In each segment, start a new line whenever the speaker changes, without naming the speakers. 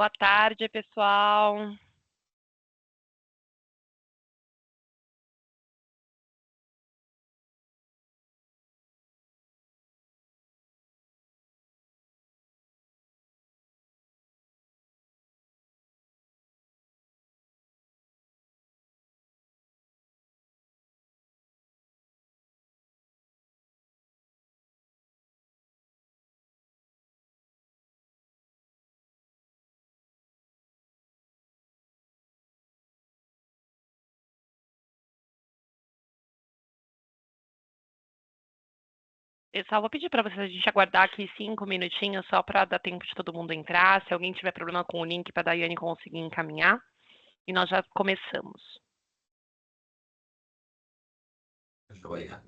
Boa tarde, pessoal. Pessoal, vou pedir para vocês a gente aguardar aqui 5 minutinhos só para dar tempo de todo mundo entrar. Se alguém tiver problema com o link para a Daiane conseguir encaminhar, e nós já começamos.
Joia.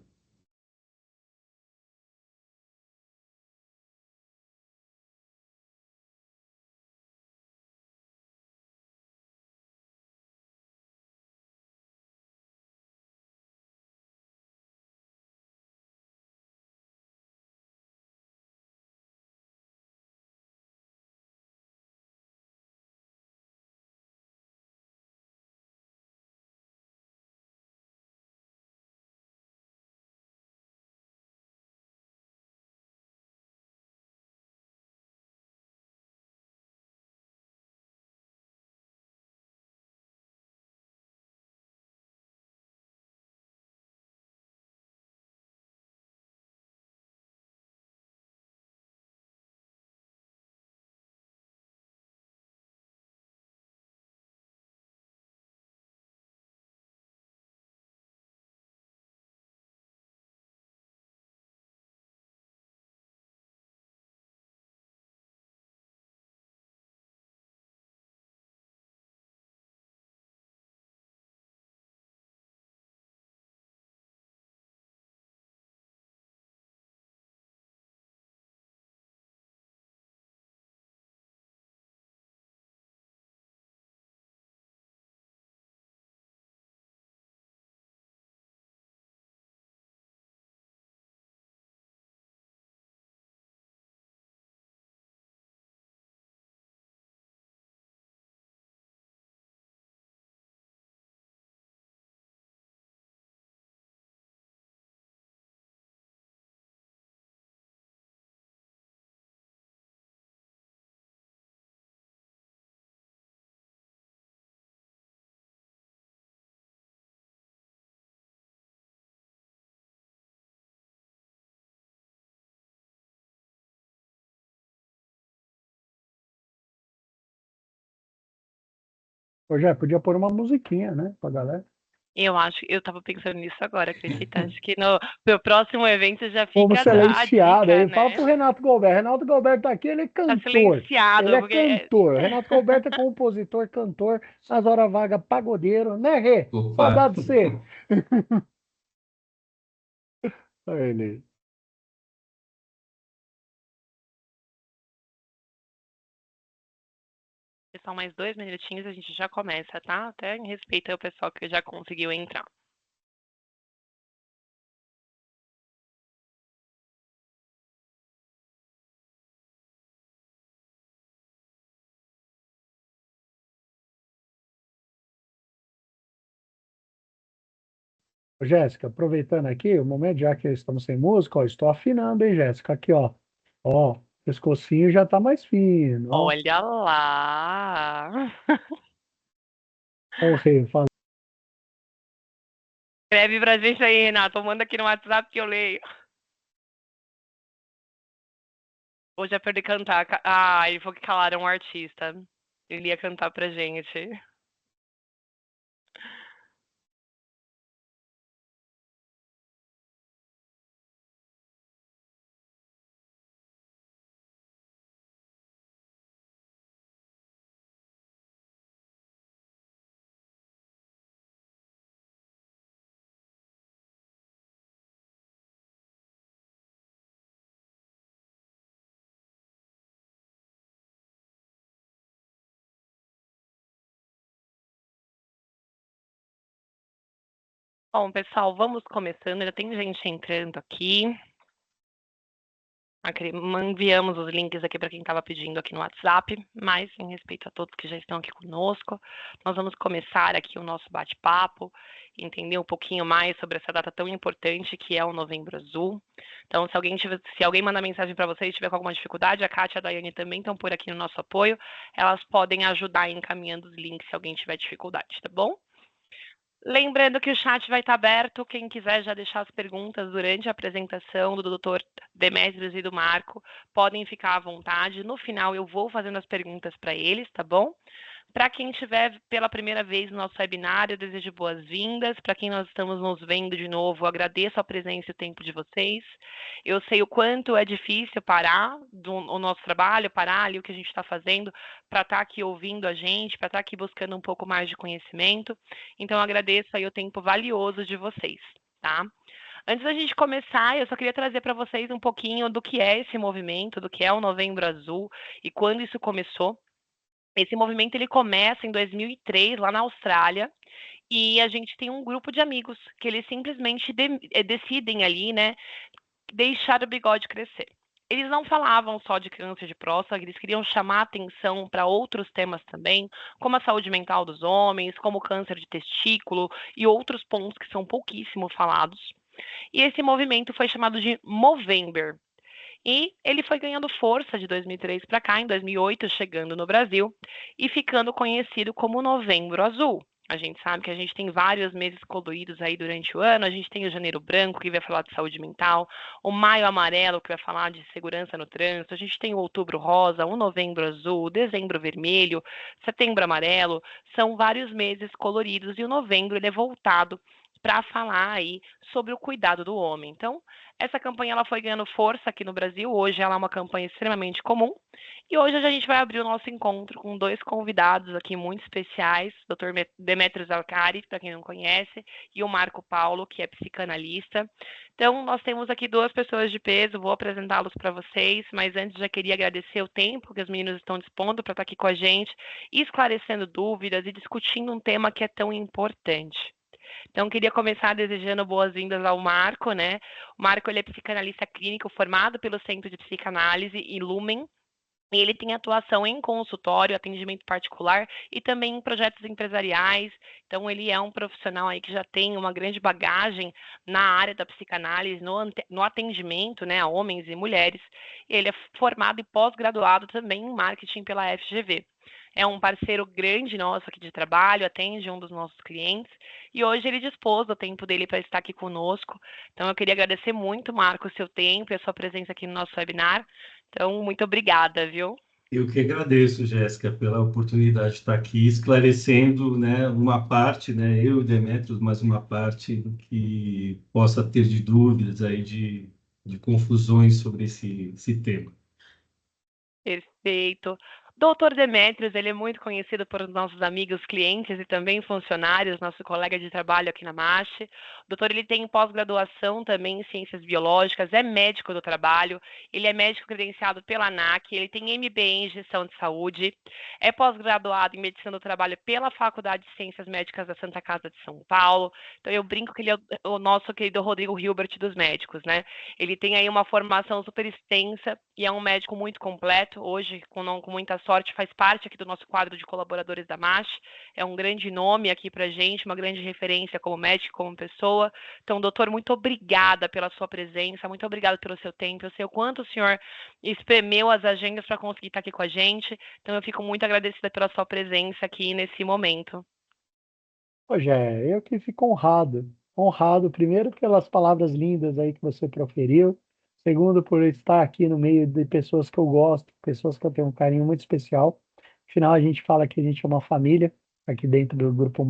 Ô, já podia pôr uma musiquinha, né, pra galera.
Eu estava pensando nisso agora, acredita? Acho que no meu próximo evento já
Como
fica a
silenciado.
dica,
Aí fala
né?
pro Renato Goberto. Renato Goberto tá aqui, ele é
Tá
cantor.
silenciado,
Ele é
porque
cantor. Renato Goberto é compositor, cantor, nas horas vagas, pagodeiro, né, Rê?
Opa.
Saudade de você. Aí ele.
pessoal, mais 2 minutinhos a gente já começa, tá? Até em respeito ao pessoal que já conseguiu entrar.
Ô, Jéssica, aproveitando aqui o momento, já que estamos sem música, ó, estou afinando, hein, Jéssica? Aqui, ó. Ó, pescocinho já tá mais fino, ó.
Olha lá!
Ó o Rê, fala.
Escreve pra gente aí, Renato. Manda aqui no WhatsApp que eu leio. Hoje é pra ele cantar. Ah, ele falou que calaram um artista. Ele ia cantar pra gente. Bom, pessoal, vamos começando. Já tem gente entrando aqui. Enviamos os links aqui para quem estava pedindo aqui no WhatsApp, mas em respeito a todos que já estão aqui conosco, nós vamos começar aqui o nosso bate-papo, entender um pouquinho mais sobre essa data tão importante que é o Novembro Azul. Então, se alguém mandar mensagem para vocês e tiver com alguma dificuldade, a Kátia e a Daiane também estão por aqui no nosso apoio, elas podem ajudar encaminhando os links se alguém tiver dificuldade, tá bom? Lembrando que o chat vai estar aberto, quem quiser já deixar as perguntas durante a apresentação do Dr. Demetrios e do Marco, podem ficar à vontade. No final eu vou fazendo as perguntas para eles, tá bom? Para quem estiver pela primeira vez no nosso webinar, eu desejo boas-vindas. Para quem nós estamos nos vendo de novo, eu agradeço a presença e o tempo de vocês. Eu sei o quanto é difícil parar o nosso trabalho, parar ali o que a gente está fazendo, para estar aqui ouvindo a gente, para estar aqui buscando um pouco mais de conhecimento. Então, eu agradeço aí o tempo valioso de vocês, tá? Antes da gente começar, eu só queria trazer para vocês um pouquinho do que é esse movimento, do que é o Novembro Azul e quando isso começou. Esse movimento ele começa em 2003, lá na Austrália, e a gente tem um grupo de amigos que eles simplesmente decidem ali, né, deixar o bigode crescer. Eles não falavam só de câncer de próstata, eles queriam chamar atenção para outros temas também, como a saúde mental dos homens, como o câncer de testículo e outros pontos que são pouquíssimo falados. E esse movimento foi chamado de Movember. E ele foi ganhando força de 2003 para cá, em 2008, chegando no Brasil e ficando conhecido como Novembro Azul. A gente sabe que a gente tem vários meses coloridos aí durante o ano. A gente tem o Janeiro Branco, que vai falar de saúde mental, o Maio Amarelo, que vai falar de segurança no trânsito. A gente tem o Outubro Rosa, o Novembro Azul, o Dezembro Vermelho, Setembro Amarelo. São vários meses coloridos e o novembro ele é voltado para falar aí sobre o cuidado do homem. Então, essa campanha ela foi ganhando força aqui no Brasil. Hoje ela é uma campanha extremamente comum. E hoje a gente vai abrir o nosso encontro com dois convidados aqui muito especiais, o Dr. Demetrios Arcari, para quem não conhece, e o Marco Paulo, que é psicanalista. Então, nós temos aqui duas pessoas de peso, vou apresentá-los para vocês, mas antes já queria agradecer o tempo que os meninos estão dispondo para estar aqui com a gente, esclarecendo dúvidas e discutindo um tema que é tão importante. Então, queria começar desejando boas-vindas ao Marco, né? O Marco, ele é psicanalista clínico formado pelo Centro de Psicanálise e Lumen, e ele tem atuação em consultório, atendimento particular e também em projetos empresariais. Então, ele é um profissional aí que já tem uma grande bagagem na área da psicanálise, no atendimento, né, a homens e mulheres. Ele é formado e pós-graduado também em marketing pela FGV. É um parceiro grande nosso aqui de trabalho, atende um dos nossos clientes, e hoje ele dispôs do tempo dele para estar aqui conosco. Então, eu queria agradecer muito, Marco, o seu tempo e a sua presença aqui no nosso webinar. Então, muito obrigada, viu?
Eu que agradeço, Jéssica, pela oportunidade de estar aqui esclarecendo, né, uma parte, né, eu e Demetrios, mas uma parte que possa ter de dúvidas aí, de confusões sobre esse tema.
Perfeito. Doutor Demetrios, ele é muito conhecido por nossos amigos, clientes e também funcionários, nosso colega de trabalho aqui na MASH. O doutor, ele tem pós-graduação também em Ciências Biológicas, é médico do trabalho, ele é médico credenciado pela ANAC, ele tem MBA em Gestão de Saúde, é pós-graduado em Medicina do Trabalho pela Faculdade de Ciências Médicas da Santa Casa de São Paulo. Então, eu brinco que ele é o nosso querido Rodrigo Hilbert dos médicos, né? Ele tem aí uma formação super extensa e é um médico muito completo. Hoje, com muita sorte, faz parte aqui do nosso quadro de colaboradores da MASH. É um grande nome aqui para a gente, uma grande referência como médico, como pessoa. Então, doutor, muito obrigada pela sua presença, muito obrigada pelo seu tempo. Eu sei o quanto o senhor espremeu as agendas para conseguir estar aqui com a gente. Então, eu fico muito agradecida pela sua presença aqui nesse momento.
Rogério, eu que fico honrado. Honrado, primeiro, pelas palavras lindas aí que você proferiu. Segundo, por estar aqui no meio de pessoas que eu gosto, pessoas que eu tenho um carinho muito especial. Afinal, a gente fala que a gente é uma família aqui dentro do grupo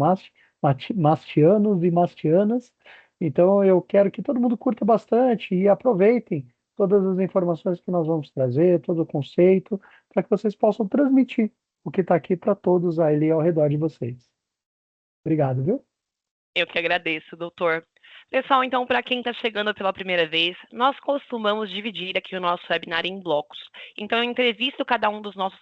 Mastianos e Mastianas. Então, eu quero que todo mundo curta bastante e aproveitem todas as informações que nós vamos trazer, todo o conceito, para que vocês possam transmitir o que está aqui para todos ali ao redor de vocês. Obrigado, viu?
Eu que agradeço, doutor. Pessoal, então, para quem está chegando pela primeira vez, nós costumamos dividir aqui o nosso webinar em blocos. Então, eu entrevisto cada um dos nossos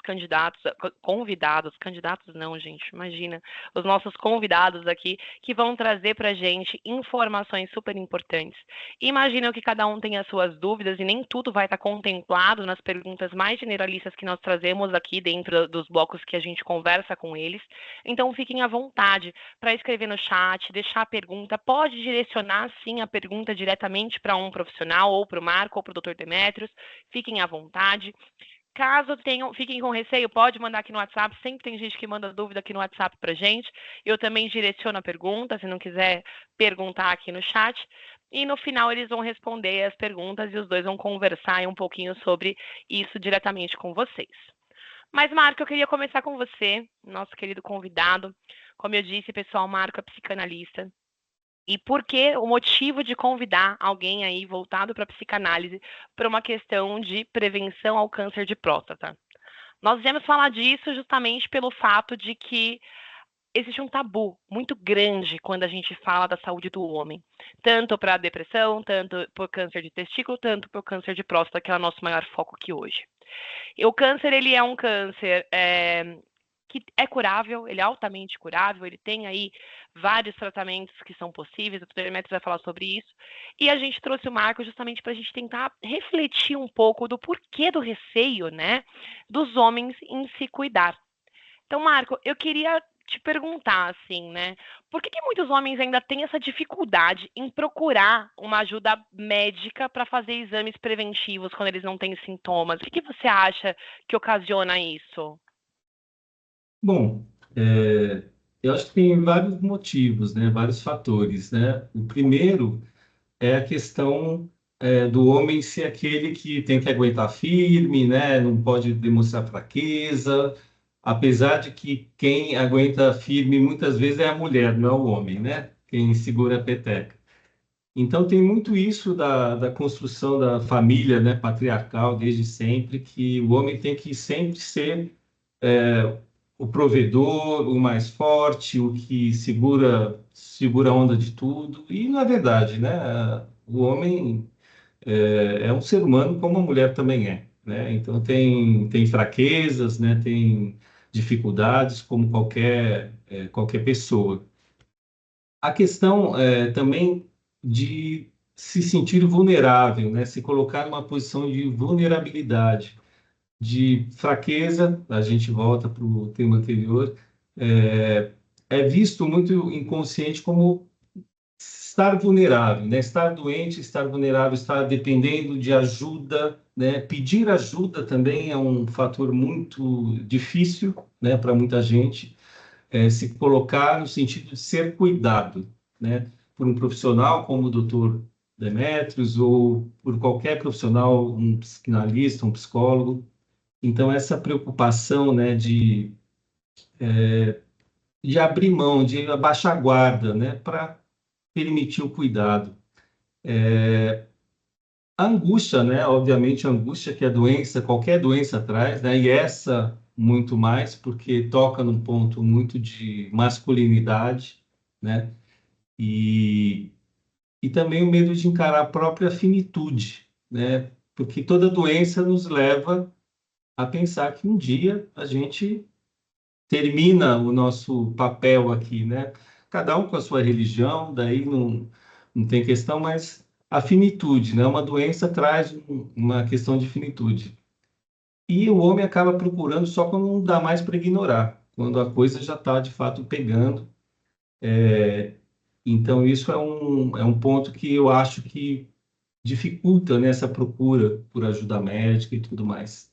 convidados não, gente, imagina, os nossos convidados aqui, que vão trazer para a gente informações super importantes. Imagino que cada um tem as suas dúvidas e nem tudo vai estar contemplado nas perguntas mais generalistas que nós trazemos aqui dentro dos blocos que a gente conversa com eles. Então, fiquem à vontade para escrever no chat, deixar a pergunta, pode direcionar sim a pergunta diretamente para um profissional, ou para o Marco, ou para o Dr. Demetrios, fiquem à vontade. Caso fiquem com receio, pode mandar aqui no WhatsApp, sempre tem gente que manda dúvida aqui no WhatsApp para gente, eu também direciono a pergunta, se não quiser perguntar aqui no chat, e no final eles vão responder as perguntas e os dois vão conversar um pouquinho sobre isso diretamente com vocês. Mas, Marco, eu queria começar com você, nosso querido convidado. Como eu disse, pessoal, Marco é psicanalista. E por que o motivo de convidar alguém aí voltado para a psicanálise para uma questão de prevenção ao câncer de próstata? Nós viemos falar disso justamente pelo fato de que existe um tabu muito grande quando a gente fala da saúde do homem, tanto para a depressão, tanto por câncer de testículo, tanto por câncer de próstata, que é o nosso maior foco aqui hoje. E o câncer, ele é um câncer que é curável, ele é altamente curável, ele tem aí vários tratamentos que são possíveis, o Dr. Demetrios vai falar sobre isso, e a gente trouxe o Marco justamente para a gente tentar refletir um pouco do porquê do receio, né, dos homens em se cuidar. Então, Marco, eu queria te perguntar, assim, né, por que muitos homens ainda têm essa dificuldade em procurar uma ajuda médica para fazer exames preventivos quando eles não têm sintomas? O que você acha que ocasiona isso?
Bom, eu acho que tem vários motivos, né? Vários fatores, né? O primeiro é a questão do homem ser aquele que tem que aguentar firme, né? Não pode demonstrar fraqueza, apesar de que quem aguenta firme muitas vezes é a mulher, não é o homem, né? Quem segura a peteca. Então tem muito isso da construção da família, né? Patriarcal desde sempre, que o homem tem que sempre ser o provedor, o mais forte, o que segura a onda de tudo. E, na verdade, né, o homem é um ser humano como a mulher também é, né? Então tem fraquezas, né, tem dificuldades como qualquer pessoa. A questão também de se sentir vulnerável, né, se colocar numa posição de vulnerabilidade, de fraqueza, a gente volta para o tema anterior, é visto muito inconsciente como estar vulnerável, né? Estar doente, estar vulnerável, estar dependendo de ajuda, né? Pedir ajuda também é um fator muito difícil, né, para muita gente, se colocar no sentido de ser cuidado, né, por um profissional como o Dr. Demetrios ou por qualquer profissional, um psicanalista, um psicólogo. Então, essa preocupação, né, de abrir mão, de abaixar a guarda, né, para permitir o cuidado. A angústia, né, obviamente, a angústia que a doença, qualquer doença traz, né, e essa muito mais, porque toca num ponto muito de masculinidade, né, e, e também o medo de encarar a própria finitude, né, porque toda doença nos leva a pensar que um dia a gente termina o nosso papel aqui, né? Cada um com a sua religião, daí não tem questão, mas a finitude, né? Uma doença traz uma questão de finitude. E o homem acaba procurando só quando não dá mais para ignorar, quando a coisa já está de fato pegando. Então, isso é um ponto que eu acho que dificulta nessa procura por ajuda médica e tudo mais.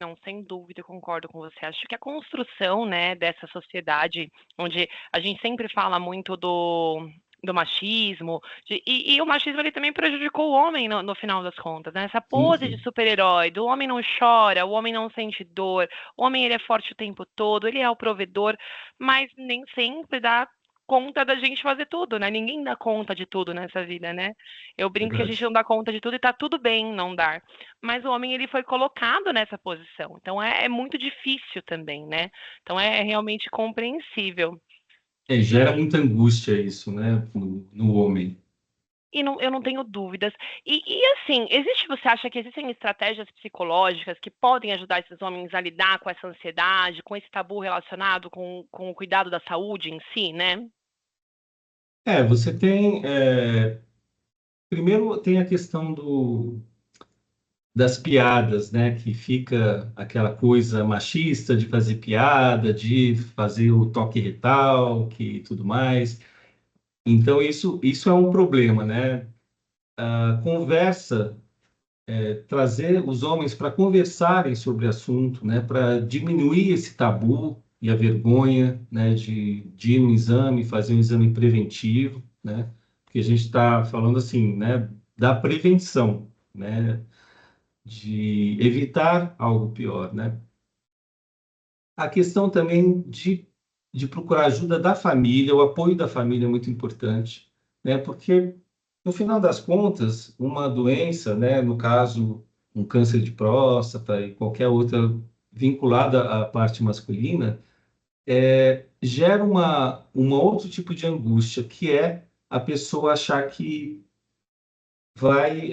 Não, sem dúvida, eu concordo com você. Acho que a construção, né, dessa sociedade onde a gente sempre fala muito do machismo, e o machismo ele também prejudicou o homem no final das contas, né? Essa
Sim,
pose de
sim,
super-herói, do homem não chora, o homem não sente dor, o homem ele é forte o tempo todo, ele é o provedor, mas nem sempre dá conta da gente fazer tudo, né? Ninguém dá conta de tudo nessa vida, né? Eu brinco que a gente
verdade.
não dá conta de tudo e tá tudo bem não dar. Mas o homem ele foi colocado nessa posição. Então é muito difícil também, né? Então é realmente compreensível.
Gera muita angústia isso, né, no homem.
E não, eu não tenho dúvidas. Assim, você acha que existem estratégias psicológicas que podem ajudar esses homens a lidar com essa ansiedade, com esse tabu relacionado com o cuidado da saúde em si, né?
Você tem, primeiro tem a questão das piadas, né, que fica aquela coisa machista de fazer piada, de fazer o toque retal, que tudo mais. Então isso é um problema, né? A conversa, trazer os homens para conversarem sobre o assunto, né, para diminuir esse tabu e a vergonha, né, de ir no exame, fazer um exame preventivo, né, porque a gente está falando assim, né, da prevenção, né, de evitar algo pior, né. A questão também de procurar ajuda da família, o apoio da família é muito importante, né, porque no final das contas, uma doença, né, no caso, um câncer de próstata e qualquer outra vinculada à parte masculina, gera uma outro tipo de angústia, que é a pessoa achar que vai,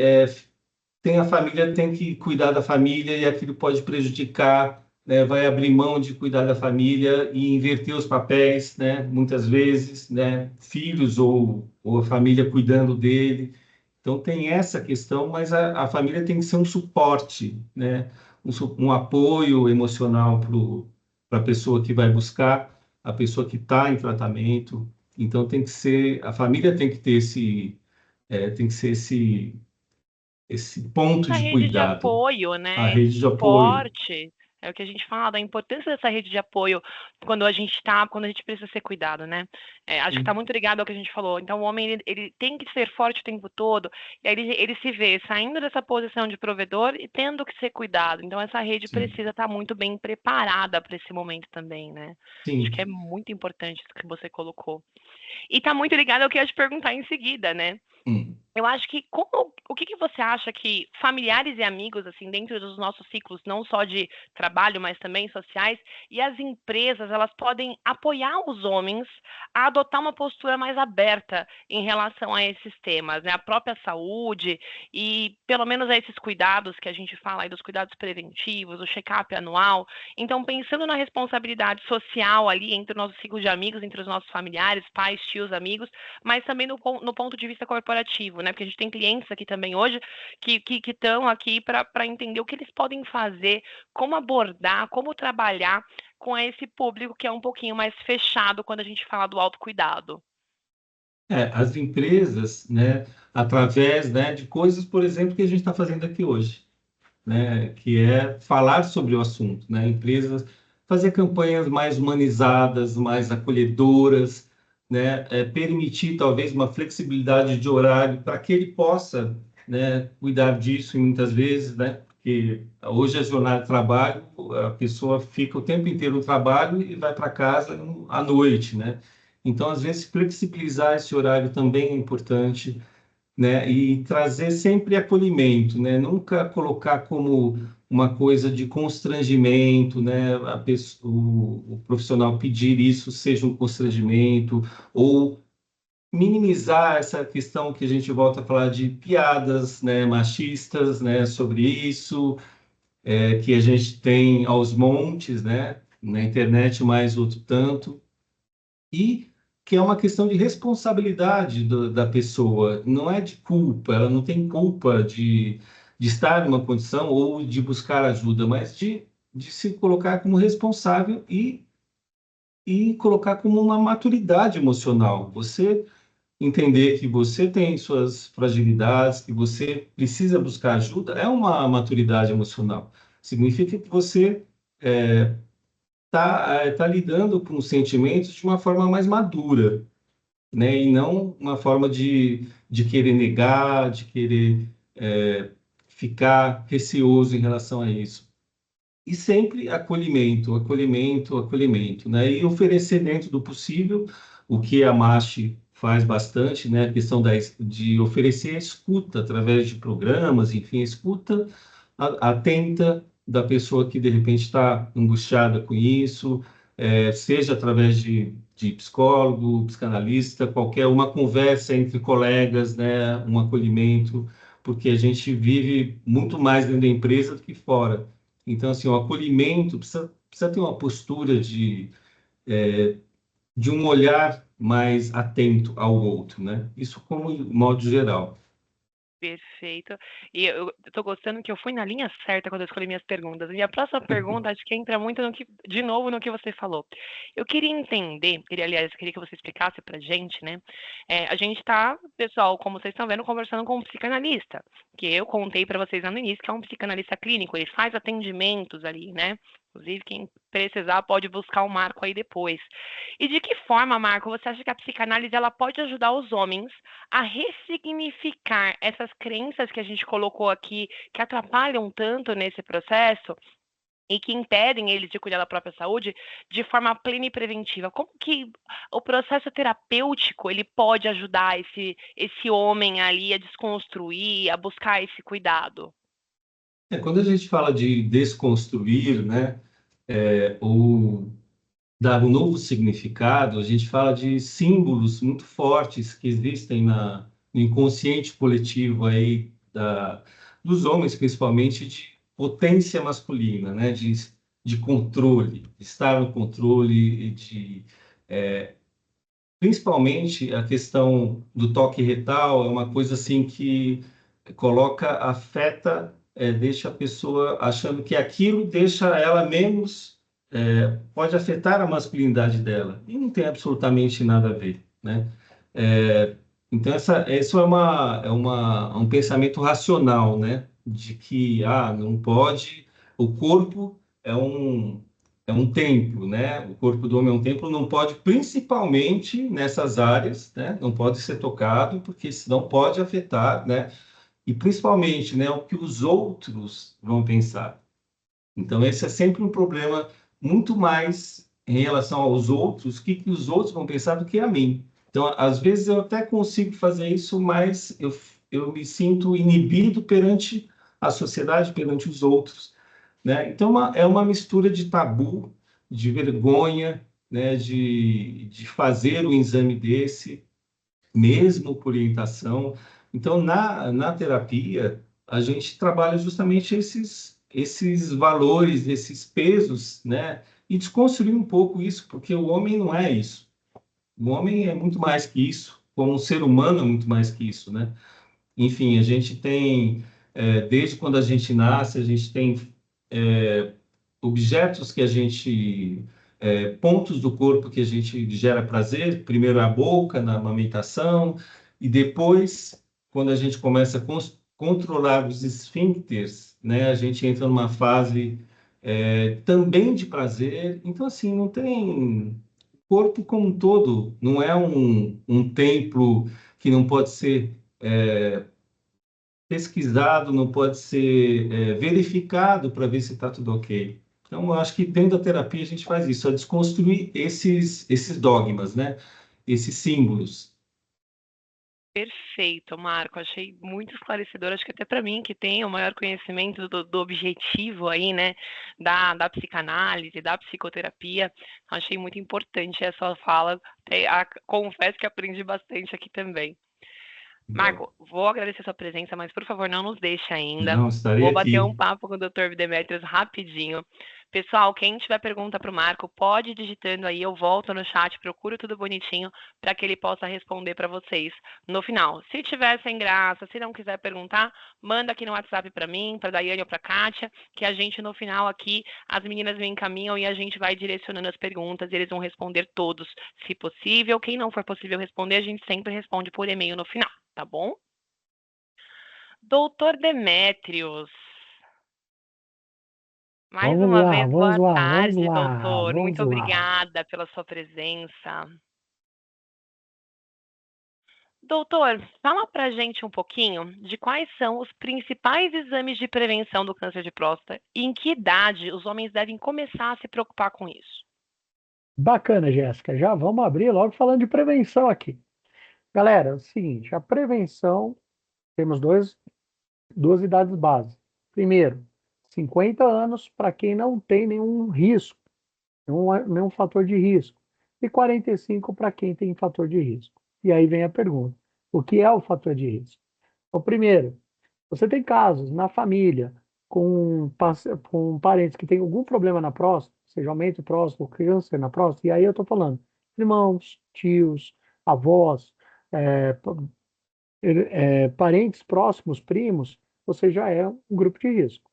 tem a família, tem que cuidar da família e aquilo pode prejudicar, né, vai abrir mão de cuidar da família e inverter os papéis, né, muitas vezes, né, filhos ou a família cuidando dele. Então tem essa questão, mas a família tem que ser um suporte, né? Um apoio emocional para a pessoa que vai buscar, a pessoa que está em tratamento. Então tem que ser, a família tem que ter tem que ser esse ponto
Essa
de
rede de
cuidado,
apoio,
a
né? Esse
rede de apoio.
suporte. É o que a gente fala da importância dessa rede de apoio quando a gente precisa ser cuidado, né? Acho que está muito ligado ao que a gente falou. Então, o homem ele tem que ser forte o tempo todo, e aí ele se vê saindo dessa posição de provedor e tendo que ser cuidado. Então, essa rede
Sim,
precisa estar muito bem preparada para esse momento também, né? Acho que é
sim.
muito importante isso que você colocou. E está muito ligado ao que eu ia te perguntar em seguida, né?
Hum.
Eu acho que o que você acha que familiares e amigos, assim, dentro dos nossos ciclos, não só de trabalho, mas também sociais, e as empresas, elas podem apoiar os homens a adotar uma postura mais aberta em relação a esses temas, né? A própria saúde e pelo menos a esses cuidados que a gente fala aí dos cuidados preventivos, o check-up anual. Então, pensando na responsabilidade social ali entre o nosso ciclo de amigos, entre os nossos familiares, pais, tios, amigos, mas também no ponto de vista corporativo, né? Porque a gente tem clientes aqui também hoje que estão aqui para entender o que eles podem fazer, como abordar, como trabalhar com esse público que é um pouquinho mais fechado quando a gente fala do autocuidado.
As empresas, né, através, né, de coisas, por exemplo, que a gente está fazendo aqui hoje, né, que é falar sobre o assunto, né, empresas fazer campanhas mais humanizadas, mais acolhedoras, né, permitir talvez uma flexibilidade de horário para que ele possa, né, cuidar disso e muitas vezes, né, porque hoje a jornada de trabalho, a pessoa fica o tempo inteiro no trabalho e vai para casa à noite, né? Então, às vezes, flexibilizar esse horário também é importante, né? E trazer sempre acolhimento, né? Nunca colocar como uma coisa de constrangimento, né? O profissional pedir isso seja um constrangimento, ou minimizar essa questão que a gente volta a falar de piadas, né? Machistas, né? Sobre isso, que a gente tem aos montes, né? Na internet, mais outro tanto e que é uma questão de responsabilidade da pessoa, não é de culpa, ela não tem culpa de estar numa condição ou de buscar ajuda, mas de se colocar como responsável e colocar como uma maturidade emocional. Você entender que você tem suas fragilidades, que você precisa buscar ajuda, é uma maturidade emocional. Significa que você está lidando com os sentimentos de uma forma mais madura, né? E não uma forma de querer negar, de querer ficar receoso em relação a isso. E sempre acolhimento, acolhimento, acolhimento, né? E oferecer dentro do possível o que a MASH faz bastante, né? A questão de oferecer a escuta através de programas, enfim, a escuta atenta da pessoa que de repente está angustiada com isso, seja através de psicólogo, psicanalista, qualquer uma conversa entre colegas, né, um acolhimento, porque a gente vive muito mais dentro da empresa do que fora. Então, assim, o acolhimento precisa ter uma postura de um olhar mais atento ao outro, né? Isso como modo geral.
Perfeito. E eu tô gostando que eu fui na linha certa quando eu escolhi minhas perguntas. E a próxima pergunta acho que entra muito no que, de novo, no que você falou. Eu queria entender, aliás, eu queria que você explicasse pra gente, né? A gente tá, pessoal, como vocês estão vendo, conversando com um psicanalista, que eu contei pra vocês lá no início, que é um psicanalista clínico, ele faz atendimentos ali, né? Inclusive, quem precisar pode buscar o Marco aí depois. E de que forma, Marco, você acha que a psicanálise ela pode ajudar os homens a ressignificar essas crenças que a gente colocou aqui, que atrapalham tanto nesse processo e que impedem eles de cuidar da própria saúde de forma plena e preventiva? Como que o processo terapêutico ele pode ajudar esse homem ali a desconstruir, a buscar esse cuidado?
Quando a gente fala de desconstruir, né, ou dar um novo significado, a gente fala de símbolos muito fortes que existem no inconsciente coletivo aí dos homens, principalmente de potência masculina, né? De controle, de estar no controle, principalmente a questão do toque retal é uma coisa assim que afeta, deixa a pessoa achando que aquilo deixa ela menos, pode afetar a masculinidade dela, e não tem absolutamente nada a ver, né? É, então, isso é um pensamento racional, né? De que, não pode, o corpo é um templo, né? O corpo do homem é um templo, não pode, principalmente nessas áreas, né? Não pode ser tocado, porque senão pode afetar, né? E principalmente, né? O que os outros vão pensar. Então, esse é sempre um problema muito mais em relação aos outros, o que os outros vão pensar do que a mim. Então, às vezes eu até consigo fazer isso, mas eu me sinto inibido perante a sociedade, perante os outros, né? Então, é uma mistura de tabu, de vergonha, né? De fazer um exame desse, mesmo por orientação. Então, na terapia, a gente trabalha justamente esses valores, esses pesos, né? E desconstruir um pouco isso, porque o homem não é isso. O homem é muito mais que isso, como um ser humano é muito mais que isso, né? Enfim, a gente tem, desde quando a gente nasce, a gente tem objetos que a gente, pontos do corpo que a gente gera prazer, primeiro a boca, na amamentação, e depois, quando a gente começa a controlar os esfíncteres, né, a gente entra numa fase também de prazer. Então, assim, não tem corpo como um todo, não é um templo que não pode ser pesquisado, não pode ser verificado para ver se está tudo ok. Então, eu acho que dentro da terapia a gente faz isso, é desconstruir esses dogmas, né? Esses símbolos.
Perfeito, Marco. Achei muito esclarecedor. Acho que até para mim, que tenho o maior conhecimento do objetivo aí, né, da psicanálise, da psicoterapia, achei muito importante essa fala. Confesso que aprendi bastante aqui também.
Bom,
Marco, vou agradecer a sua presença, mas por favor, não nos deixe ainda.
não, estarei
Vou bater
aqui.
um papo com o Dr. Demetrios rapidinho. Pessoal, quem tiver pergunta para o Marco, pode ir digitando aí, eu volto no chat, procuro tudo bonitinho para que ele possa responder para vocês no final. Se tiver sem graça, se não quiser perguntar, manda aqui no WhatsApp para mim, para Daiane ou para Kátia, que a gente no final aqui, as meninas me encaminham e a gente vai direcionando as perguntas e eles vão responder todos, se possível. Quem não for possível responder, a gente sempre responde por e-mail no final, tá bom? Doutor Demétrios, mais
Vamos
uma
lá,
vez,
vamos
boa
lá, vamos
tarde,
lá,
doutor.
vamos
Muito
lá.
obrigada pela sua presença. Doutor, fala pra gente um pouquinho de quais são os principais exames de prevenção do câncer de próstata e em que idade os homens devem começar a se preocupar com isso.
Bacana, Jéssica. Já vamos abrir logo falando de prevenção aqui. Galera, é o seguinte, a prevenção, temos duas idades básicas. Primeiro, 50 anos para quem não tem nenhum risco, nenhum fator de risco. e 45 para quem tem fator de risco. E aí vem a pergunta: o que é o fator de risco? Então, primeiro, você tem casos na família com parentes que têm algum problema na próstata, seja aumento de próstata ou câncer na próstata, e aí eu estou falando irmãos, tios, avós, é, parentes próximos, primos, você já é um grupo de risco.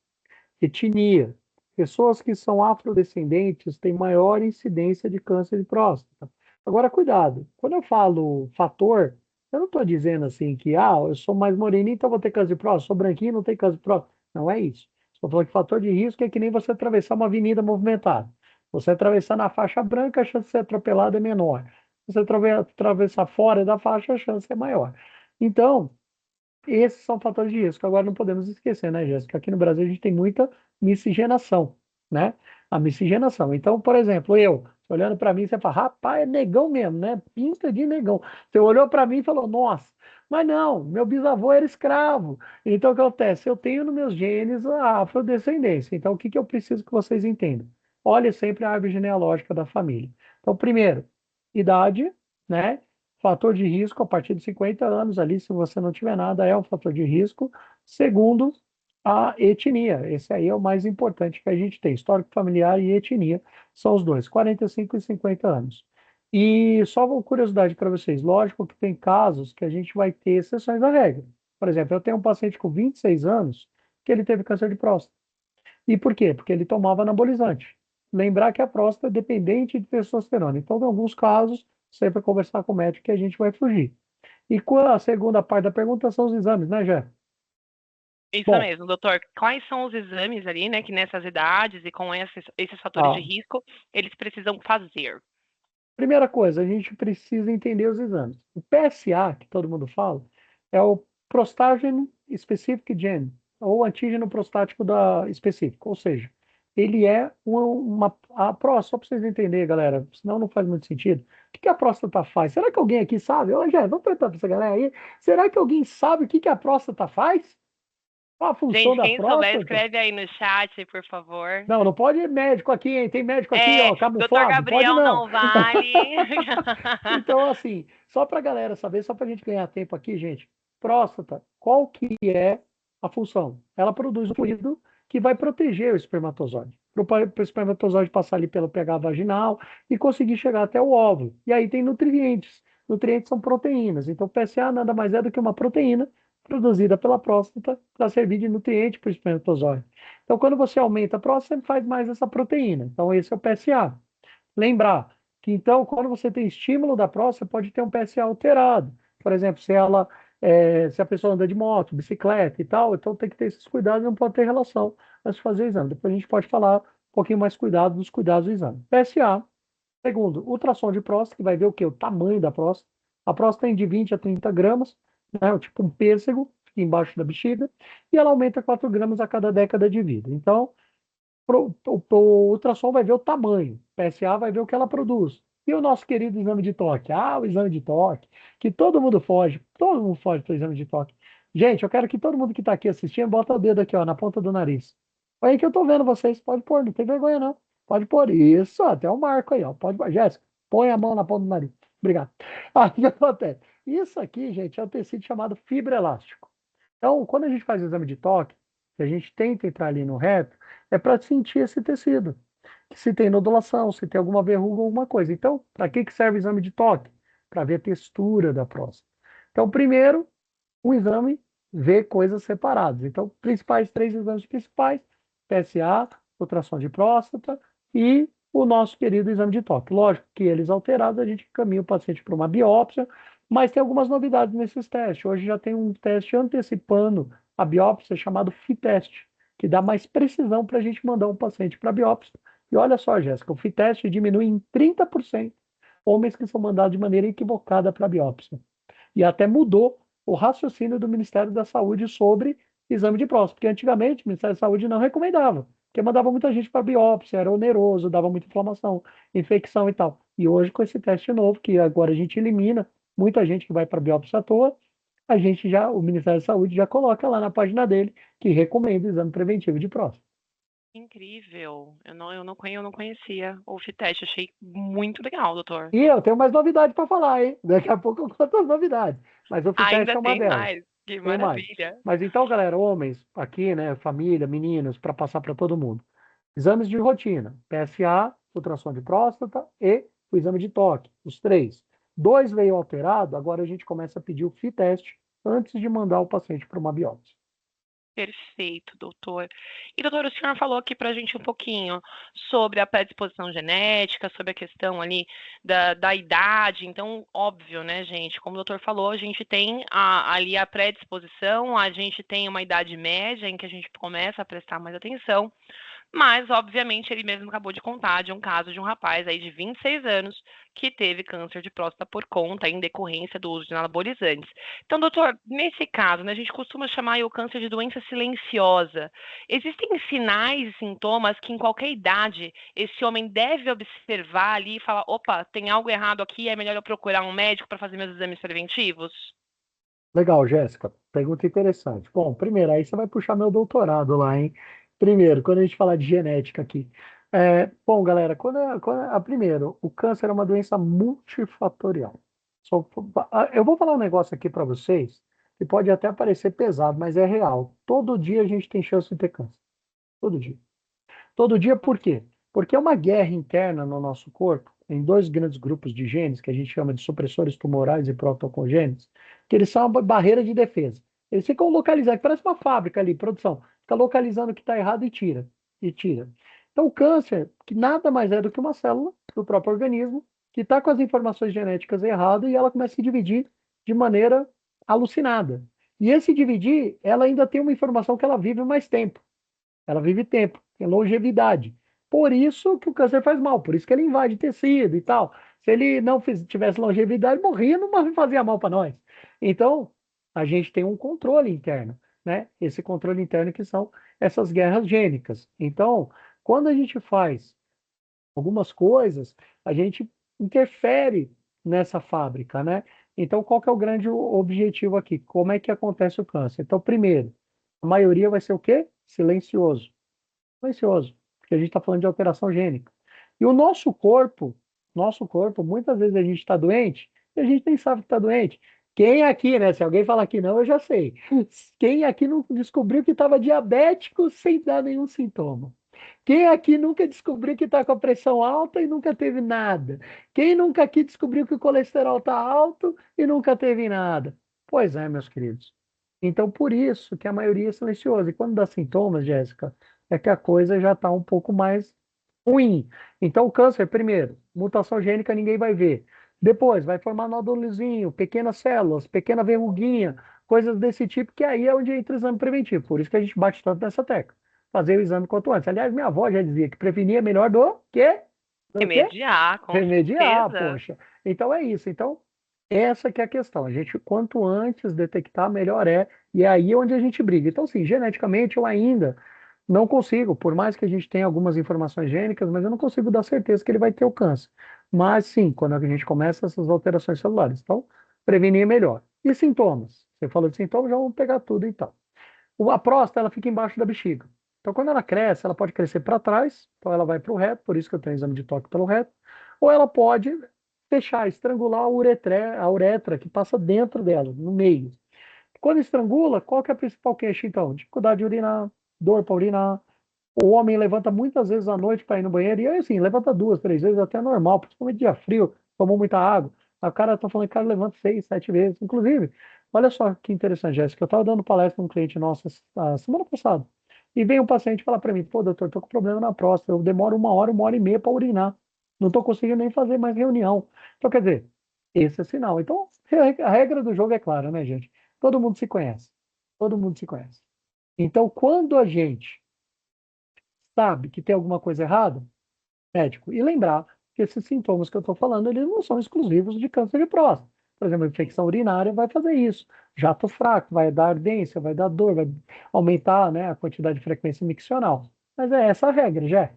Etnia. Pessoas que são afrodescendentes têm maior incidência de câncer de próstata. Agora, cuidado. Quando eu falo fator, eu não estou dizendo assim que, eu sou mais moreninho, então vou ter câncer de próstata. Sou branquinho, não tenho câncer de próstata. Não é isso. Estou falando que fator de risco é que nem você atravessar uma avenida movimentada. Você atravessar na faixa branca, a chance de ser atropelado é menor. Você atravessar fora da faixa, a chance é maior. Então, esses são fatores de risco. Agora, não podemos esquecer, né, Jéssica? Aqui no Brasil a gente tem muita miscigenação, né? A miscigenação. Então, por exemplo, eu, olhando para mim, você fala, rapaz, é negão mesmo, né? Pinta de negão. Você olhou para mim e falou, nossa, mas não, meu bisavô era escravo. Então, o que acontece? Eu tenho nos meus genes a afrodescendência. Então, o que que eu preciso que vocês entendam? Olhe sempre a árvore genealógica da família. Então, primeiro, idade, né? Fator de risco a partir de 50 anos ali, se você não tiver nada, é um fator de risco. Segundo, a etnia. Esse aí é o mais importante que a gente tem. Histórico familiar e etnia são os dois, 45 e 50 anos. E só uma curiosidade para vocês, lógico que tem casos que a gente vai ter exceções à regra. Por exemplo, eu tenho um paciente com 26 anos que ele teve câncer de próstata. E por quê? Porque ele tomava anabolizante. Lembrar que a próstata é dependente de testosterona. Então, em alguns casos, sempre conversar com o médico que a gente vai fugir. E com a segunda parte da pergunta são os exames, né, Jé?
Isso
Bom,
mesmo, doutor. Quais são os exames ali, né, que nessas idades e com esses fatores de risco eles precisam fazer?
primeira coisa, a gente precisa entender os exames. O PSA, que todo mundo fala, é o Prostágeno Specific Gene, ou antígeno prostático específico, ou seja, ele é a próstata, só para vocês entenderem, galera, senão não faz muito sentido. O que que a próstata faz? Será que alguém aqui sabe? Ô, Jé, vamos perguntar para essa galera aí. Será que alguém sabe o que que a próstata faz? Qual a função
Gente,
da
quem souber,
próstata?
escreve aí no chat, por favor.
Não, não pode médico aqui, hein? Tem médico aqui, ó,
Doutor
camuflado? Pode
Gabriel
não.
não vale.
Então, assim, só para a galera saber, só para a gente ganhar tempo aqui, gente, próstata, qual que é a função? Ela produz um fluido que vai proteger o espermatozoide, para o espermatozoide passar ali pelo pH vaginal e conseguir chegar até o óvulo. E aí tem nutrientes. Nutrientes são proteínas. Então, o PSA nada mais é do que uma proteína produzida pela próstata para servir de nutriente para o espermatozoide. Então, quando você aumenta a próstata, você faz mais essa proteína. Então, esse é o PSA. Lembrar que, então, quando você tem estímulo da próstata, pode ter um PSA alterado. Por exemplo, se a pessoa anda de moto, bicicleta e tal, então tem que ter esses cuidados, não pode ter relação antes de fazer o exame. Depois a gente pode falar um pouquinho mais cuidado dos cuidados do exame. PSA, segundo, ultrassom de próstata, que vai ver o quê? O tamanho da próstata. A próstata tem de 20 a 30 gramas, né? Tipo um pêssego, fica embaixo da bexiga, e ela aumenta 4 gramas a cada década de vida. Então, o ultrassom vai ver o tamanho, o PSA vai ver o que ela produz. E o nosso querido exame de toque? O exame de toque, que todo mundo foge do exame de toque. Gente, eu quero que todo mundo que está aqui assistindo bota o dedo aqui, ó, na ponta do nariz. Olha aí que eu estou vendo vocês, pode pôr, não tem vergonha não. Pode pôr, isso, até o marco aí, ó, pode pôr. Jéssica, põe a mão na ponta do nariz. Obrigado. O que acontece? Isso aqui, gente, é um tecido chamado fibra elástico. Então, quando a gente faz o exame de toque, que a gente tenta entrar ali no reto, é para sentir esse tecido. Se tem nodulação, se tem alguma verruga, alguma coisa. Então, para que serve o exame de toque? Para ver a textura da próstata. Então, primeiro, o exame vê coisas separadas. Então, principais três exames principais: PSA, ultrassom de próstata e o nosso querido exame de toque. Lógico que eles alterados, a gente encaminha o paciente para uma biópsia, mas tem algumas novidades nesses testes. Hoje já tem um teste antecipando a biópsia chamado FITEST, que dá mais precisão para a gente mandar um paciente para a biópsia. E olha só, Jéssica, o FITEST diminui em 30% homens que são mandados de maneira equivocada para a biópsia. E até mudou o raciocínio do Ministério da Saúde sobre exame de próstata, porque antigamente o Ministério da Saúde não recomendava, porque mandava muita gente para biópsia, era oneroso, dava muita inflamação, infecção e tal. E hoje, com esse teste novo, que agora a gente elimina muita gente que vai para biópsia à toa, o Ministério da Saúde já coloca lá na página dele que recomenda o exame preventivo de próstata.
Incrível. Eu não conhecia o FITEST. Achei muito legal, doutor.
E eu tenho mais novidade para falar, hein? Daqui a pouco eu conto as novidades. Mas o FITEST
Ainda
é uma
tem
delas.
mais. Que
Tem mais.
maravilha.
Mas então, galera, homens, aqui, né? Família, meninos, para passar para todo mundo. Exames de rotina: PSA, ultrassom de próstata e o exame de toque. Os três. Dois veio alterado, agora a gente começa a pedir o FITEST antes de mandar o paciente para uma biópsia.
Perfeito, doutor. E, doutor, o senhor falou aqui para a gente um pouquinho sobre a predisposição genética, sobre a questão ali da idade. Então, óbvio, né, gente? Como o doutor falou, a gente tem ali a predisposição, a gente tem uma idade média em que a gente começa a prestar mais atenção. Mas, obviamente, ele mesmo acabou de contar de um caso de um rapaz aí de 26 anos que teve câncer de próstata por conta, em decorrência do uso de anabolizantes. Então, doutor, nesse caso, né, a gente costuma chamar aí o câncer de doença silenciosa. Existem sinais e sintomas que em qualquer idade esse homem deve observar ali e falar, opa, tem algo errado aqui, é melhor eu procurar um médico para fazer meus exames preventivos?
Legal, Jéssica. Pergunta interessante. Bom, primeiro, aí você vai puxar meu doutorado lá, hein? Primeiro, quando a gente falar de genética aqui. Bom, galera, primeiro, o câncer é uma doença multifatorial. Eu vou falar um negócio aqui para vocês que pode até parecer pesado, mas é real. Todo dia a gente tem chance de ter câncer. Todo dia. Todo dia por quê? Porque é uma guerra interna no nosso corpo, em dois grandes grupos de genes, que a gente chama de supressores tumorais e protocogenes, que eles são uma barreira de defesa. Eles ficam localizando, parece uma fábrica ali, produção, fica localizando o que está errado e tira, e tira. Então, o câncer, que nada mais é do que uma célula do próprio organismo, que está com as informações genéticas erradas e ela começa a se dividir de maneira alucinada. E esse dividir, ela ainda tem uma informação que ela vive mais tempo. Ela vive tempo, tem longevidade. Por isso que o câncer faz mal, por isso que ele invade tecido e tal. Se ele não tivesse longevidade, morria, não fazia mal para nós. Então, a gente tem um controle interno, né? Esse controle interno que são essas guerras gênicas. Então, quando a gente faz algumas coisas, a gente interfere nessa fábrica, né? Então, qual que é o grande objetivo aqui? Como é que acontece o câncer? Então, primeiro, a maioria vai ser o quê? Silencioso. Silencioso, porque a gente está falando de alteração gênica. E o nosso corpo, muitas vezes a gente está doente e a gente nem sabe que está doente. Quem aqui, né? Se alguém falar que não, eu já sei. Quem aqui não descobriu que estava diabético sem dar nenhum sintoma? Quem aqui nunca descobriu que está com a pressão alta e nunca teve nada? Quem nunca aqui descobriu que o colesterol está alto e nunca teve nada? Pois é, meus queridos. Então, por isso que a maioria é silenciosa. E quando dá sintomas, Jéssica, é que a coisa já está um pouco mais ruim. Então, o câncer, primeiro, mutação gênica ninguém vai ver. Depois, vai formar nódulozinho, pequenas células, pequena verruguinha, coisas desse tipo, que aí é onde entra o exame preventivo. Por isso que a gente bate tanto nessa tecla. Fazer o exame quanto antes. Aliás, minha avó já dizia que prevenir é melhor do que? Do que?
Remediar, com
Remediar,
certeza.
poxa. Então é isso. Então, essa que é a questão. A gente, quanto antes detectar, melhor é. E é aí onde a gente briga. Então, sim, geneticamente eu ainda não consigo, por mais que a gente tenha algumas informações gênicas, mas eu não consigo dar certeza que ele vai ter o câncer. Mas sim, quando a gente começa essas alterações celulares. Então, prevenir é melhor. E sintomas? Você falou de sintomas, já vamos pegar tudo então. A próstata, ela fica embaixo da bexiga. Então, quando ela cresce, ela pode crescer para trás, então ela vai para o reto, por isso que eu tenho exame de toque pelo reto, ou ela pode fechar, estrangular a uretra que passa dentro dela, no meio. Quando estrangula, qual que é a principal queixa, então? Dificuldade de urinar, dor para urinar. O homem levanta muitas vezes à noite para ir no banheiro, e aí, assim, levanta 2, 3 vezes, até normal, principalmente dia frio, tomou muita água. Aí o cara tá falando que o cara levanta 6, 7 vezes. Inclusive, olha só que interessante, Jéssica. Eu estava dando palestra para um cliente nosso a semana passada. E veio um paciente falar para mim: pô, doutor, tô com problema na próstata. Eu demoro 1 hora e meia para urinar. Não estou conseguindo nem fazer mais reunião. Então, quer dizer, esse é sinal. Então, a regra do jogo é clara, né, gente? Todo mundo se conhece. Todo mundo se conhece. Então, quando a gente sabe que tem alguma coisa errada, médico. E lembrar que esses sintomas que eu estou falando, eles não são exclusivos de câncer de próstata. Por exemplo, a infecção urinária vai fazer isso. Jato fraco vai dar ardência, vai dar dor, vai aumentar, né, a quantidade de frequência miccional. Mas é essa a regra, já.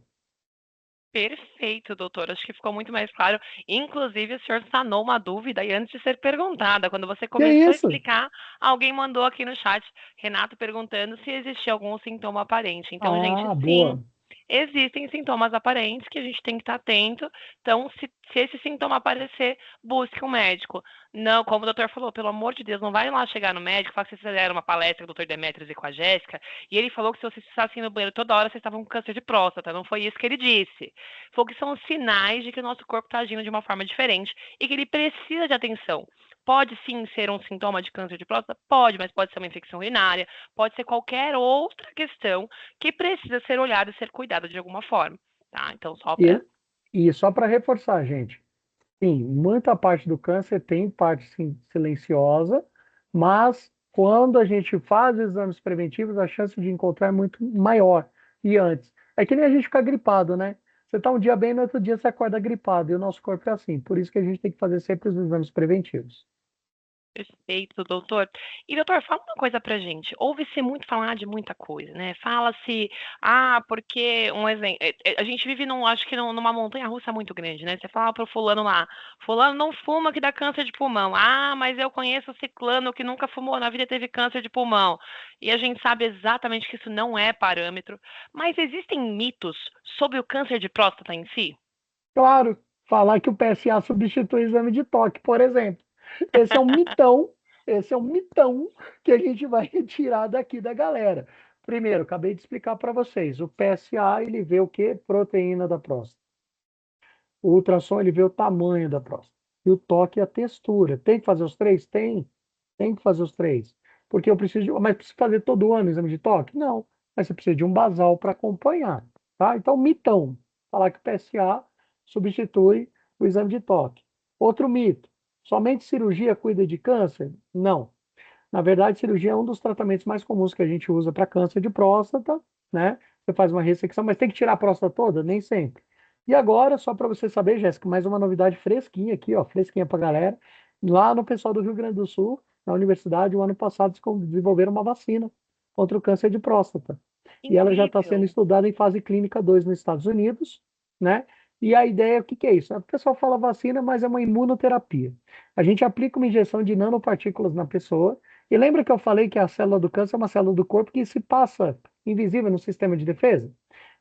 Perfeito, doutor. Acho que ficou muito mais claro. Inclusive, o senhor sanou uma dúvida e antes de ser perguntada, quando você
Que
começou a
isso?
explicar, alguém mandou aqui no chat, Renato perguntando se existia algum sintoma aparente. Então, gente,
Ah,
sim,
boa.
existem sintomas aparentes que a gente tem que estar atento. Então, se esse sintoma aparecer, busque um médico. Não, como o doutor falou, pelo amor de Deus, não vai lá chegar no médico, falar que vocês fizeram uma palestra com o doutor Demetrios e com a Jéssica, e ele falou que se vocês precisassem ir no banheiro toda hora, vocês estavam com câncer de próstata. Não foi isso que ele disse. Falou que são sinais de que o nosso corpo está agindo de uma forma diferente e que ele precisa de atenção. Pode sim ser um sintoma de câncer de próstata? Pode, mas pode ser uma infecção urinária, pode ser qualquer outra questão que precisa ser olhada e ser cuidada de alguma forma, tá? Então, só para...
E só para reforçar, gente, sim, muita parte do câncer tem parte silenciosa, mas quando a gente faz exames preventivos, a chance de encontrar é muito maior. E antes. É que nem a gente ficar gripado, né? Você está um dia bem, no outro dia você acorda gripado, e o nosso corpo é assim. Por isso que a gente tem que fazer sempre os exames preventivos.
Perfeito, doutor. E, doutor, fala uma coisa pra gente. Ouve-se muito falar de muita coisa, né? Fala-se, porque, um exemplo, a gente vive, acho que numa montanha-russa muito grande, né? Você fala pro fulano lá, fulano não fuma que dá câncer de pulmão. Mas eu conheço o ciclano que nunca fumou na vida e teve câncer de pulmão. E a gente sabe exatamente que isso não é parâmetro. Mas existem mitos sobre o câncer de próstata em si?
Claro, falar que o PSA substitui o exame de toque, por exemplo. Esse é um mitão que a gente vai retirar daqui da galera. Primeiro, acabei de explicar para vocês, o PSA ele vê o quê? Proteína da próstata. O ultrassom ele vê o tamanho da próstata. E o toque e a textura. Tem que fazer os três? Tem que fazer os três. Porque eu preciso mas preciso fazer todo ano o exame de toque? Não. Mas você precisa de um basal para acompanhar, tá? Então, mitão. Falar que o PSA substitui o exame de toque. Outro mito. Somente cirurgia cuida de câncer? Não. Na verdade, cirurgia é um dos tratamentos mais comuns que a gente usa para câncer de próstata, né? Você faz uma ressecção, mas tem que tirar a próstata toda? Nem sempre. E agora, só para você saber, Jéssica, mais uma novidade fresquinha aqui, ó, fresquinha para a galera. Lá no pessoal do Rio Grande do Sul, na universidade, o ano passado, eles desenvolveram uma vacina contra o câncer de próstata. E ela já está sendo
Incrível.
estudada em fase clínica 2 nos Estados Unidos, né? E a ideia, o que que é isso? O pessoal fala vacina, mas é uma imunoterapia. A gente aplica uma injeção de nanopartículas na pessoa. E lembra que eu falei que a célula do câncer é uma célula do corpo que se passa invisível no sistema de defesa?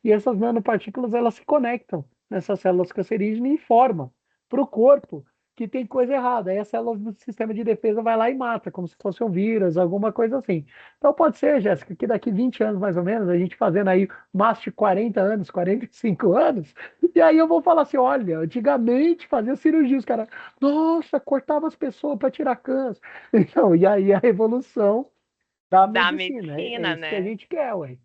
E essas nanopartículas, elas se conectam nessas células cancerígenas e informam para o corpo que tem coisa errada. Aí a célula do sistema de defesa vai lá e mata, como se fosse um vírus, alguma coisa assim. Então pode ser, Jéssica, que daqui 20 anos mais ou menos, a gente fazendo aí mais de 40 anos, 45 anos, e aí eu vou falar assim, olha, antigamente fazia cirurgia, os caras, nossa, cortava as pessoas para tirar câncer. Então, e aí a evolução da
Da
medicina, é
medicina,
isso que a
né?
gente quer, ué.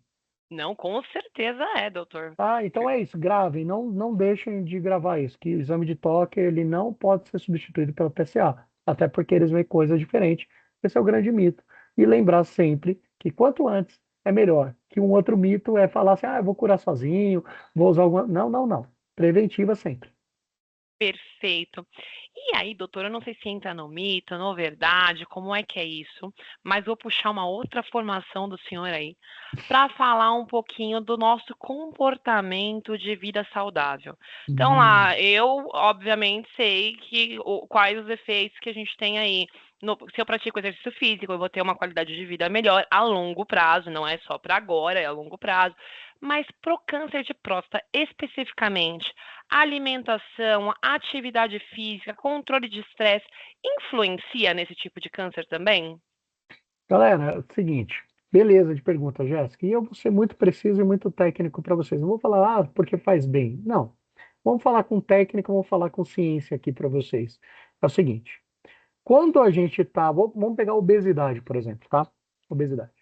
Não, com certeza é, doutor.
Então é isso, gravem, não deixem de gravar isso, que o exame de toque ele não pode ser substituído pelo PSA, até porque eles veem coisas diferentes. Esse é o grande mito. E lembrar sempre que quanto antes é melhor. Que um outro mito é falar assim, eu vou curar sozinho, vou usar alguma... Não, não, não. Preventiva sempre.
Perfeito. E aí, doutor, eu não sei se entra no mito, no verdade, como é que é isso, mas vou puxar uma outra formação do senhor aí, para falar um pouquinho do nosso comportamento de vida saudável. Então,
Hum,
lá, eu, obviamente, sei quais os efeitos que a gente tem aí. Se eu pratico exercício físico, eu vou ter uma qualidade de vida melhor a longo prazo, não é só para agora, é a longo prazo. Mas para o câncer de próstata especificamente, alimentação, atividade física, controle de estresse, influencia nesse tipo de câncer também?
Galera, é o seguinte, beleza de pergunta, Jéssica, e eu vou ser muito preciso e muito técnico para vocês. Não vou falar, porque faz bem. Não. Vamos falar com técnica, vamos falar com ciência aqui para vocês. É o seguinte, quando a gente está, vamos pegar obesidade, por exemplo, tá? Obesidade.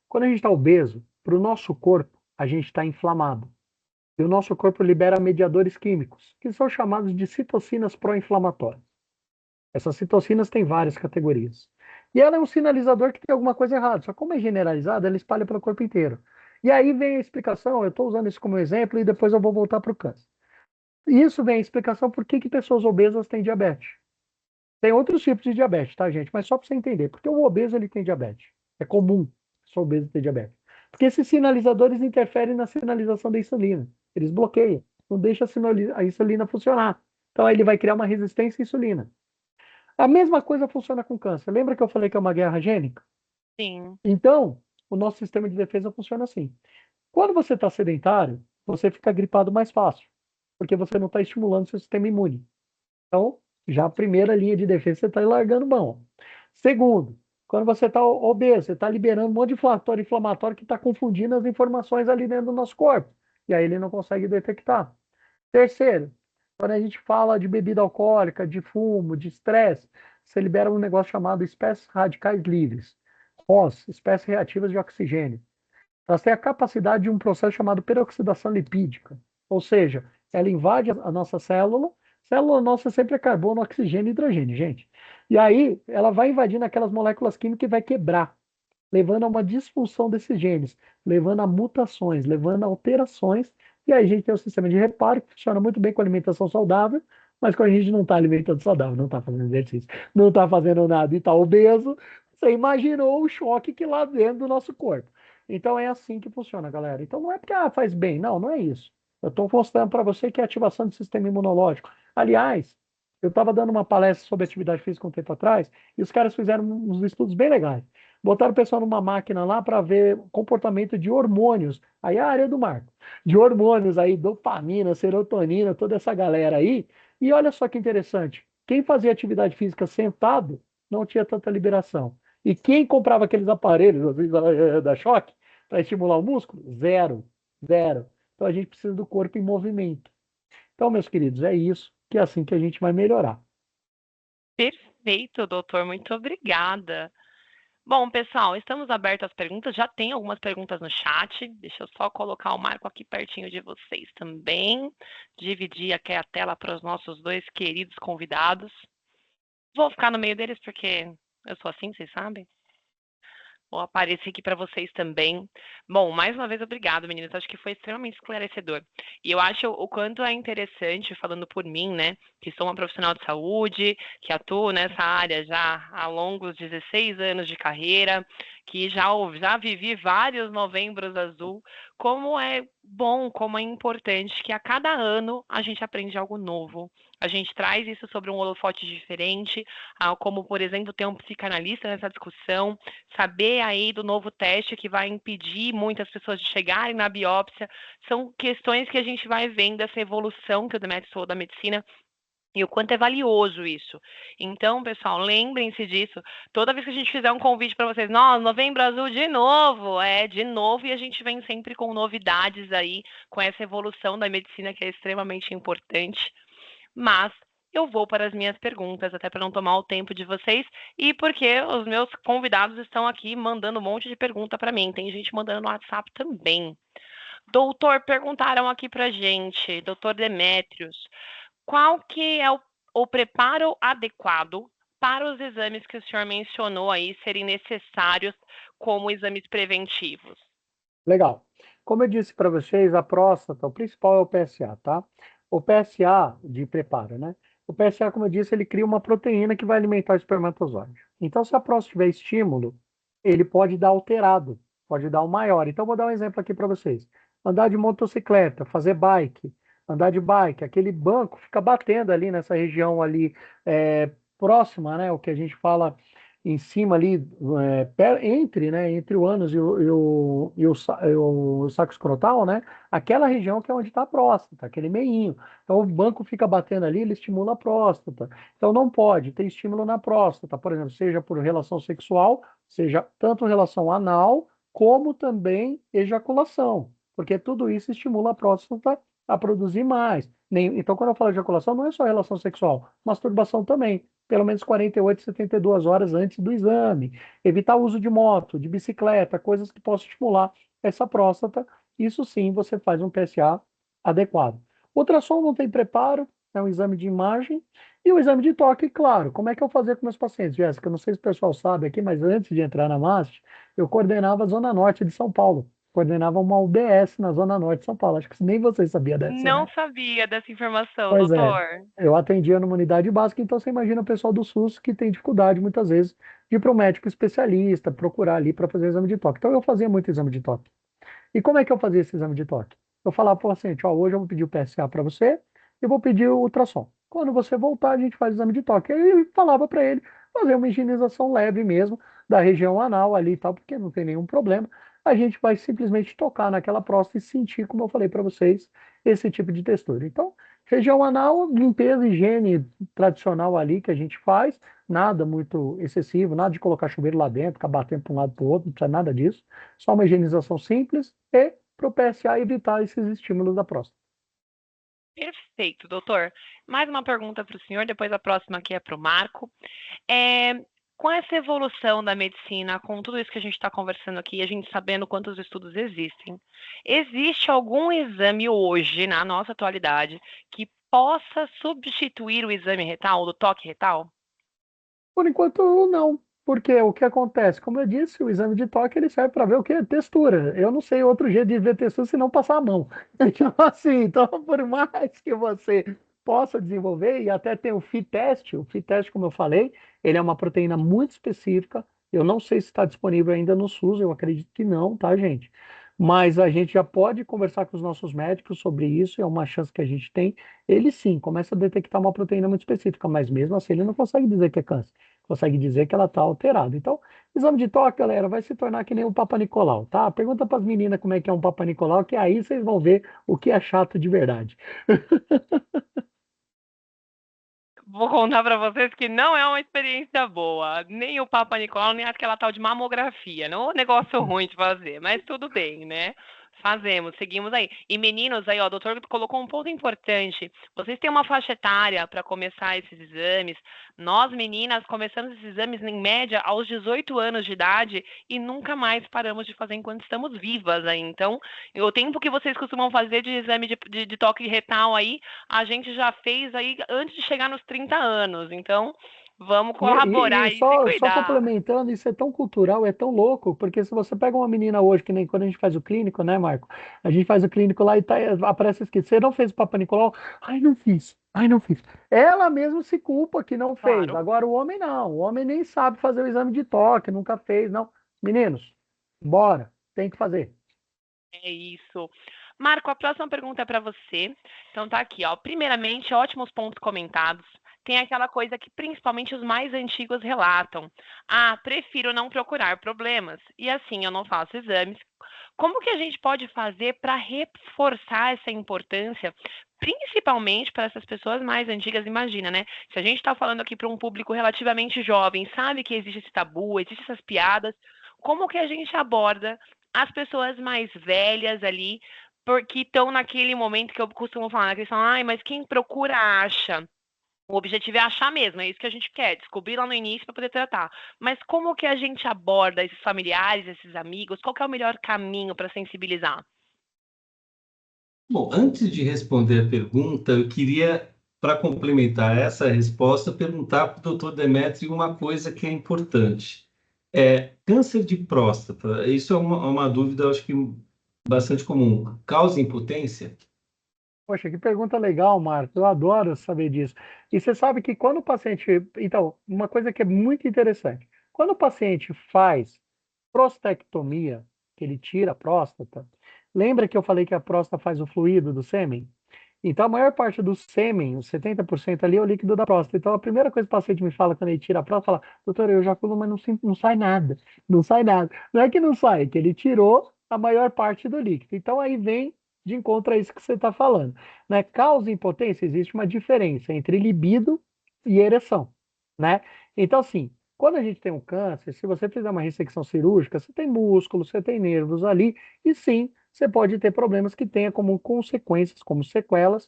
Quando a gente está obeso, para o nosso corpo, a gente está inflamado. E o nosso corpo libera mediadores químicos, que são chamados de citocinas pró-inflamatórias. Essas citocinas têm várias categorias. E ela é um sinalizador que tem alguma coisa errada. Só que como é generalizada, ela espalha pelo corpo inteiro. E aí vem a explicação, eu estou usando isso como exemplo e depois eu vou voltar para o câncer. E isso vem a explicação por que pessoas obesas têm diabetes. Tem outros tipos de diabetes, tá, gente? Mas só para você entender, porque o obeso ele tem diabetes. É comum o obeso ter diabetes. Porque esses sinalizadores interferem na sinalização da insulina. Eles bloqueiam, não deixam a insulina funcionar. Então aí ele vai criar uma resistência à insulina. A mesma coisa funciona com câncer. Lembra que eu falei que é uma guerra gênica?
Sim.
Então, o nosso sistema de defesa funciona assim. Quando você está sedentário, você fica gripado mais fácil, porque você não está estimulando seu sistema imune. Então, já a primeira linha de defesa você está largando mão. Segundo, quando você está obeso, você está liberando um monte de fator inflamatório que está confundindo as informações ali dentro do nosso corpo. E aí ele não consegue detectar. Terceiro, quando a gente fala de bebida alcoólica, de fumo, de estresse, você libera um negócio chamado espécies radicais livres, ROS, espécies reativas de oxigênio. Elas têm a capacidade de um processo chamado peroxidação lipídica, ou seja, ela invade a nossa célula. Célula nossa sempre é carbono, oxigênio e hidrogênio, gente. E aí ela vai invadindo aquelas moléculas químicas e vai quebrar, levando a uma disfunção desses genes, levando a mutações, levando a alterações. E aí a gente tem um sistema de reparo que funciona muito bem com alimentação saudável, mas quando a gente não está alimentando saudável, não está fazendo exercício, não está fazendo nada e está obeso, você imaginou o choque que lá dentro do nosso corpo. Então é assim que funciona, galera. Então não é porque faz bem, não, não é isso. Eu estou mostrando para você que é ativação do sistema imunológico. Aliás, eu estava dando uma palestra sobre atividade física um tempo atrás e os caras fizeram uns estudos bem legais. Botaram o pessoal numa máquina lá para ver comportamento de hormônios. Aí é a área do Marco. De hormônios aí, dopamina, serotonina, toda essa galera aí. E olha só que interessante. Quem fazia atividade física sentado não tinha tanta liberação. E quem comprava aqueles aparelhos, às vezes da choque, para estimular o músculo? Zero. Zero. Então a gente precisa do corpo em movimento. Então, meus queridos, é isso, que é assim que a gente vai melhorar.
Perfeito, doutor, muito obrigada. Bom, pessoal, estamos abertos às perguntas. Já tem algumas perguntas no chat. Deixa eu só colocar o Marco aqui pertinho de vocês também. Dividir aqui a tela para os nossos dois queridos convidados. Vou ficar no meio deles porque eu sou assim, vocês sabem. Vou aparecer aqui para vocês também. Bom, mais uma vez, obrigado, meninas. Acho que foi extremamente esclarecedor. E eu acho o quanto é interessante, falando por mim, né, que sou uma profissional de saúde, que atuo nessa área já há longos 16 anos de carreira, que já vivi vários novembros azul, como é bom, como é importante que a cada ano a gente aprende algo novo. A gente traz isso sobre um holofote diferente, como, por exemplo, ter um psicanalista nessa discussão, saber aí do novo teste que vai impedir muitas pessoas de chegarem na biópsia, são questões que a gente vai vendo essa evolução que o Demetrius falou da medicina, e o quanto é valioso isso. Então, pessoal, lembrem-se disso. Toda vez que a gente fizer um convite para vocês, Novembro Azul de novo, e a gente vem sempre com novidades aí, com essa evolução da medicina que é extremamente importante. Mas eu vou para as minhas perguntas, até para não tomar o tempo de vocês, e porque os meus convidados estão aqui mandando um monte de pergunta para mim. Tem gente mandando no WhatsApp também. Doutor, perguntaram aqui para gente, doutor Demétrios, qual que é o preparo adequado para os exames que o senhor mencionou aí serem necessários como exames preventivos?
Legal. Como eu disse para vocês, a próstata, o principal é o PSA, tá? O PSA de preparo, né? O PSA, como eu disse, ele cria uma proteína que vai alimentar o espermatozoide. Então, se a próstata tiver estímulo, ele pode dar alterado, pode dar um maior. Então, vou dar um exemplo aqui para vocês. Andar de motocicleta, fazer bike, andar de bike, aquele banco fica batendo ali nessa região ali próxima, né? O que a gente fala em cima ali, entre o ânus e o saco escrotal, né? Aquela região que é onde está a próstata, aquele meinho. Então o banco fica batendo ali, ele estimula a próstata. Então não pode ter estímulo na próstata, por exemplo, seja por relação sexual, seja tanto relação anal, como também ejaculação, porque tudo isso estimula a próstata a produzir mais. Então, quando eu falo de ejaculação, não é só relação sexual, masturbação também pelo menos 48, 72 horas antes do exame. Evitar o uso de moto, de bicicleta, coisas que possam estimular essa próstata. Isso sim, você faz um PSA adequado. O ultrassom não tem preparo, é um exame de imagem. E o exame de toque, claro. Como é que eu fazia com meus pacientes, Jéssica? Eu não sei se o pessoal sabe aqui, mas antes de entrar na MAST, eu coordenava a Zona Norte de São Paulo. Coordenava uma UBS na Zona Norte de São Paulo. Acho que nem vocês sabiam dessa,
Não
né?
sabia dessa informação,
Pois é,
doutor.
eu atendia numa unidade básica, então você imagina o pessoal do SUS que tem dificuldade muitas vezes de ir para um médico especialista, procurar ali para fazer exame de toque. Então eu fazia muito exame de toque. E como é que eu fazia esse exame de toque? Eu falava para o paciente, ó, hoje eu vou pedir o PSA para você e vou pedir o ultrassom. Quando você voltar, a gente faz o exame de toque. Aí eu falava para ele fazer uma higienização leve mesmo da região anal ali e tal, porque não tem nenhum problema. a gente vai simplesmente tocar naquela próstata e sentir, como eu falei para vocês, esse tipo de textura. Então, região anal, limpeza, higiene tradicional ali que a gente faz, nada muito excessivo, nada de colocar chuveiro lá dentro, ficar batendo para um lado para o outro, não precisa nada disso. Só uma higienização simples e para o PSA evitar esses estímulos da próstata.
Perfeito, doutor. Mais uma pergunta para o senhor, depois a próxima aqui é para o Marco. É, com essa evolução da medicina, com tudo isso que a gente está conversando aqui, a gente sabendo quantos estudos existem, existe algum exame hoje, na nossa atualidade, que possa substituir o exame retal, do toque retal?
Por enquanto, não. Porque o que acontece? Como eu disse, o exame de toque ele serve para ver o quê? Textura. Eu não sei outro jeito de ver textura se não passar a mão. Então, assim, então, por mais que você possa desenvolver, e até tem o fit test, como eu falei, ele é uma proteína muito específica. Eu não sei se está disponível ainda no SUS, eu acredito que não, tá, gente? Mas a gente já pode conversar com os nossos médicos sobre isso, é uma chance que a gente tem. Ele sim começa a detectar uma proteína muito específica, mas mesmo assim ele não consegue dizer que é câncer, consegue dizer que ela está alterada. Então, exame de toque, galera, vai se tornar que nem o Papa Nicolau, tá? Pergunta para as meninas como é que é um Papa Nicolau, que aí vocês vão ver o que é chato de verdade.
Vou contar para vocês que não é uma experiência boa, nem o Papa Nicolau, nem aquela tal de mamografia. Não é um negócio ruim de fazer, mas tudo bem, né? Fazemos, seguimos aí. E meninos, aí, ó, o doutor colocou um ponto importante. Vocês têm uma faixa etária para começar esses exames. Nós, meninas, começamos esses exames em média aos 18 anos de idade e nunca mais paramos de fazer enquanto estamos vivas aí. Então, o tempo que vocês costumam fazer de exame de toque retal aí, a gente já fez aí antes de chegar nos 30 anos. Então, vamos colaborar
E
aí e se
só
cuidar.
complementando, isso é tão cultural, é tão louco, porque se você pega uma menina hoje, que nem quando a gente faz o clínico, né, Marco? A gente faz o clínico lá e aparece escrito, você não fez o Papa Nicolau? Ai, não fiz, ai, não fiz. Ela mesmo se culpa que não fez.
Claro.
Agora o homem não, o homem nem sabe fazer o exame de toque, nunca fez, não. Meninos, bora, tem que fazer.
É isso. Marco, a próxima pergunta é para você. Então tá aqui, ó. Primeiramente, ótimos pontos comentados. Tem aquela coisa que principalmente os mais antigos relatam. Ah, prefiro não procurar problemas e assim eu não faço exames. Como que a gente pode fazer para reforçar essa importância, principalmente para essas pessoas mais antigas? Imagina, né? Se a gente está falando aqui para um público relativamente jovem, sabe que existe esse tabu, existem essas piadas, como que a gente aborda as pessoas mais velhas ali, porque estão naquele momento que eu costumo falar, né, que eles falam, ai, mas quem procura acha. O objetivo é achar mesmo, é isso que a gente quer, descobrir lá no início para poder tratar. Mas como que a gente aborda esses familiares, esses amigos? Qual que é o melhor caminho para sensibilizar?
Bom, antes de responder a pergunta, eu queria, para complementar essa resposta, perguntar para o doutor Demetrio uma coisa que é importante. Câncer de próstata, isso é uma dúvida, acho que bastante comum. Causa impotência?
Poxa, que pergunta legal, Marco. Eu adoro saber disso. E você sabe que quando o paciente. Então, uma coisa que é muito interessante. Quando o paciente faz prostectomia, que ele tira a próstata, lembra que eu falei que a próstata faz o fluido do sêmen? Então, a maior parte do sêmen, os 70% ali, é o líquido da próstata. Então, a primeira coisa que o paciente me fala quando ele tira a próstata, fala, doutor, eu ejaculo, mas não, não sai nada. Não sai nada. Não é que não sai, é que ele tirou a maior parte do líquido. Então, aí vem de encontro a isso que você está falando. Né? Causa impotência, existe uma diferença entre libido e ereção. Né? Então, assim, quando a gente tem um câncer, se você fizer uma ressecção cirúrgica, você tem músculo, você tem nervos ali, e sim, você pode ter problemas que tenha como consequências, como sequelas,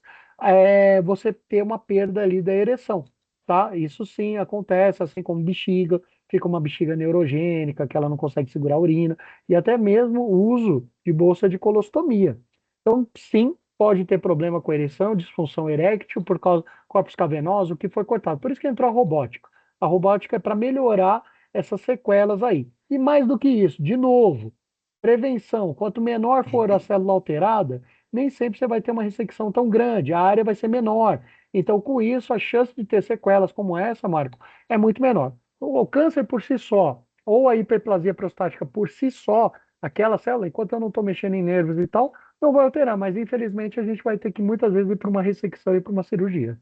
você ter uma perda ali da ereção, tá? Isso sim acontece, assim como bexiga, fica uma bexiga neurogênica, que ela não consegue segurar a urina, e até mesmo o uso de bolsa de colostomia. Então, sim, pode ter problema com ereção, disfunção eréctil por causa do corpus cavernoso, que foi cortado. Por isso que entrou a robótica. A robótica é para melhorar essas sequelas aí. E mais do que isso, de novo, prevenção. Quanto menor for a célula alterada, nem sempre você vai ter uma ressecção tão grande, a área vai ser menor. Então, com isso, a chance de ter sequelas como essa, Marco, é muito menor. O câncer por si só, ou a hiperplasia prostática por si só, aquela célula, enquanto eu não estou mexendo em nervos e tal, não vai alterar, mas infelizmente a gente vai ter que muitas vezes ir para uma ressecção e para uma cirurgia.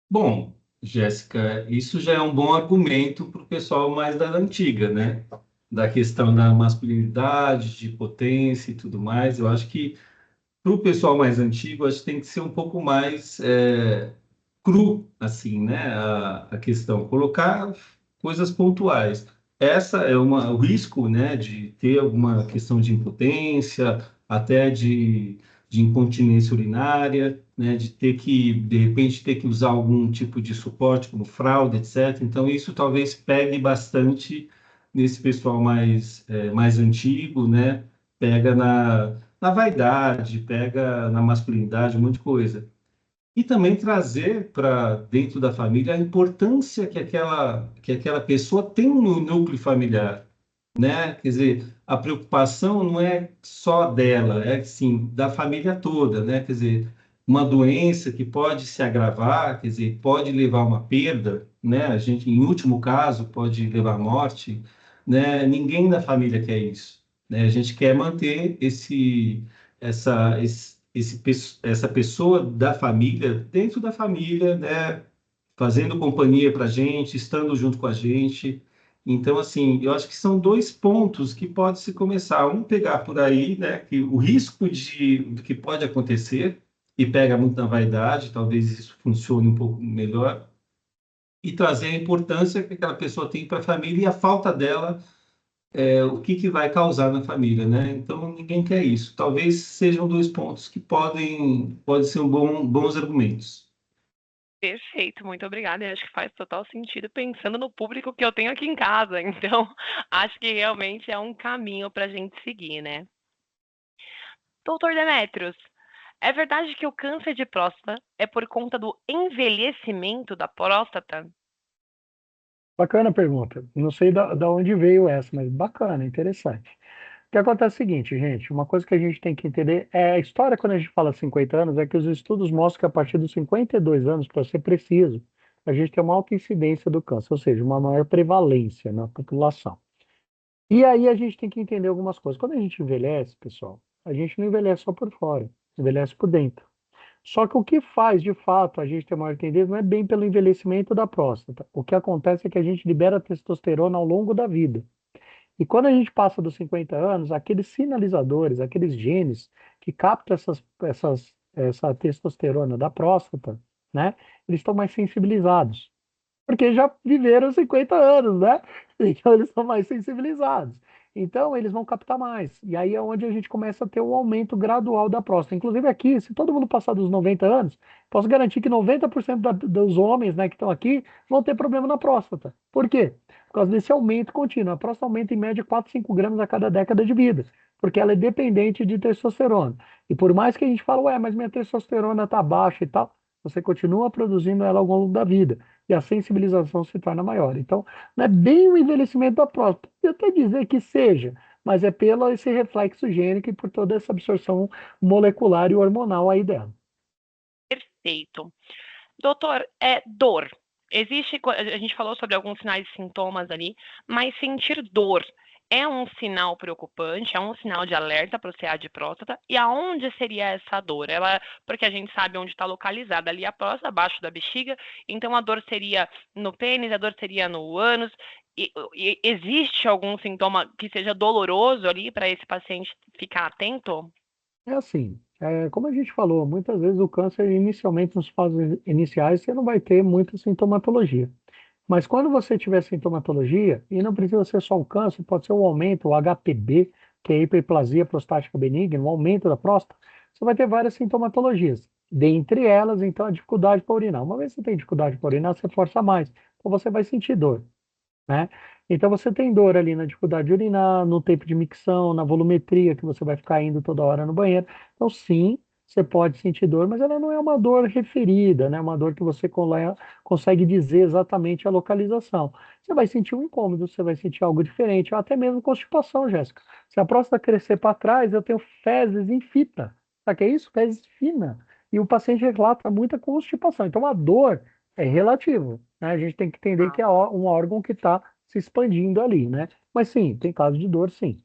Bom, Jéssica, isso já é um bom argumento para o pessoal mais da antiga, né? da questão da masculinidade, de potência e tudo mais. Eu acho que para o pessoal mais antigo, acho que tem que ser um pouco mais cru, assim, né? A questão, colocar coisas pontuais. Essa é o risco, né, de ter alguma questão de impotência, até de incontinência urinária, né, de ter que, de repente, ter que usar algum tipo de suporte, como fralda, etc. Então, isso talvez pegue bastante nesse pessoal mais antigo, né? Pega na vaidade, pega na masculinidade, um monte de coisa. E também trazer para dentro da família a importância que aquela pessoa tem no núcleo familiar, né? Quer dizer, a preocupação não é só dela, é sim da família toda, né? Quer dizer, uma doença que pode se agravar, quer dizer, pode levar a uma perda, né? A gente, em último caso, pode levar à morte, né? Ninguém da família quer isso, né? A gente quer manter essa pessoa da família dentro da família, né? Fazendo companhia para a gente, estando junto com a gente. Então, assim, eu acho que são dois pontos que pode se começar. Um, pegar por aí, né, que o risco do que pode acontecer, e pega muito na vaidade, talvez isso funcione um pouco melhor, e trazer a importância que aquela pessoa tem para a família e a falta dela, o que que vai causar na família, né? Então, ninguém quer isso. Talvez sejam dois pontos que podem ser bons argumentos.
Perfeito, muito obrigada. Eu acho que faz total sentido pensando no público que eu tenho aqui em casa. Então, acho que realmente é um caminho para a gente seguir, né? Doutor Demetrios, é verdade que o câncer de próstata é por conta do envelhecimento da próstata?
Bacana a pergunta. Não sei da onde veio essa, mas bacana, interessante. O que acontece é o seguinte, gente, uma coisa que a gente tem que entender é a história quando a gente fala 50 anos, é que os estudos mostram que a partir dos 52 anos, para ser preciso, a gente tem uma alta incidência do câncer, ou seja, uma maior prevalência na população. E aí a gente tem que entender algumas coisas. Quando a gente envelhece, pessoal, a gente não envelhece só por fora, envelhece por dentro. Só que o que faz, de fato, a gente ter maior tendência não é bem pelo envelhecimento da próstata. O que acontece é que a gente libera testosterona ao longo da vida. E quando a gente passa dos 50 anos, aqueles sinalizadores, aqueles genes que captam essa testosterona da próstata, né, eles estão mais sensibilizados porque já viveram 50 anos, né? Então eles são mais sensibilizados. Então eles vão captar mais. E aí é onde a gente começa a ter um aumento gradual da próstata. Inclusive aqui, se todo mundo passar dos 90 anos, posso garantir que 90% dos homens, né, que estão aqui vão ter problema na próstata. Por quê? Por causa desse aumento contínuo. A próstata aumenta em média 4, 5 gramas a cada década de vida, porque ela é dependente de testosterona. E por mais que a gente fale, ué, mas minha testosterona está baixa e tal, você continua produzindo ela ao longo da vida e a sensibilização se torna maior. Então, não é bem o envelhecimento da próstata, pode até dizer que seja, mas é pelo esse reflexo gênico e por toda essa absorção molecular e hormonal aí dela.
Perfeito. Doutor, dor. Existe, a gente falou sobre alguns sinais e sintomas ali, mas sentir dor é um sinal preocupante, é um sinal de alerta para o CA de próstata. E aonde seria essa dor? Porque a gente sabe onde está localizada ali a próstata, abaixo da bexiga. Então a dor seria no pênis, a dor seria no ânus. E existe algum sintoma que seja doloroso ali para esse paciente ficar atento?
É assim, como a gente falou, muitas vezes o câncer, inicialmente, nas fases iniciais, você não vai ter muita sintomatologia. Mas quando você tiver sintomatologia, e não precisa ser só o câncer, pode ser o aumento, o HPB, que é a hiperplasia prostática benigna, o aumento da próstata, você vai ter várias sintomatologias. Dentre elas, então, a dificuldade para urinar. Uma vez que você tem dificuldade para urinar, você força mais, então você vai sentir dor, né? Então você tem dor ali na dificuldade de urinar, no tempo de micção, na volumetria, que você vai ficar indo toda hora no banheiro. Então, sim, você pode sentir dor, mas ela não é uma dor referida, né? Uma dor que você consegue dizer exatamente a localização. Você vai sentir um incômodo, você vai sentir algo diferente, ou até mesmo constipação, Jéssica. Se a próstata crescer para trás, eu tenho fezes em fita. Sabe o que é isso? Fezes fina. E o paciente relata muita constipação. Então, a dor é relativo, né? A gente tem que entender que é um órgão que está se expandindo ali, né? Mas sim, tem casos de dor, sim.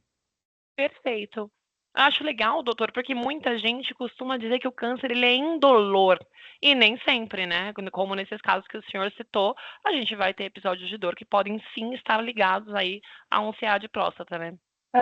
Perfeito. Acho legal, doutor, porque muita gente costuma dizer que o câncer ele é indolor e nem sempre, né? Como nesses casos que o senhor citou, a gente vai ter episódios de dor que podem sim estar ligados aí a um CA de próstata, né?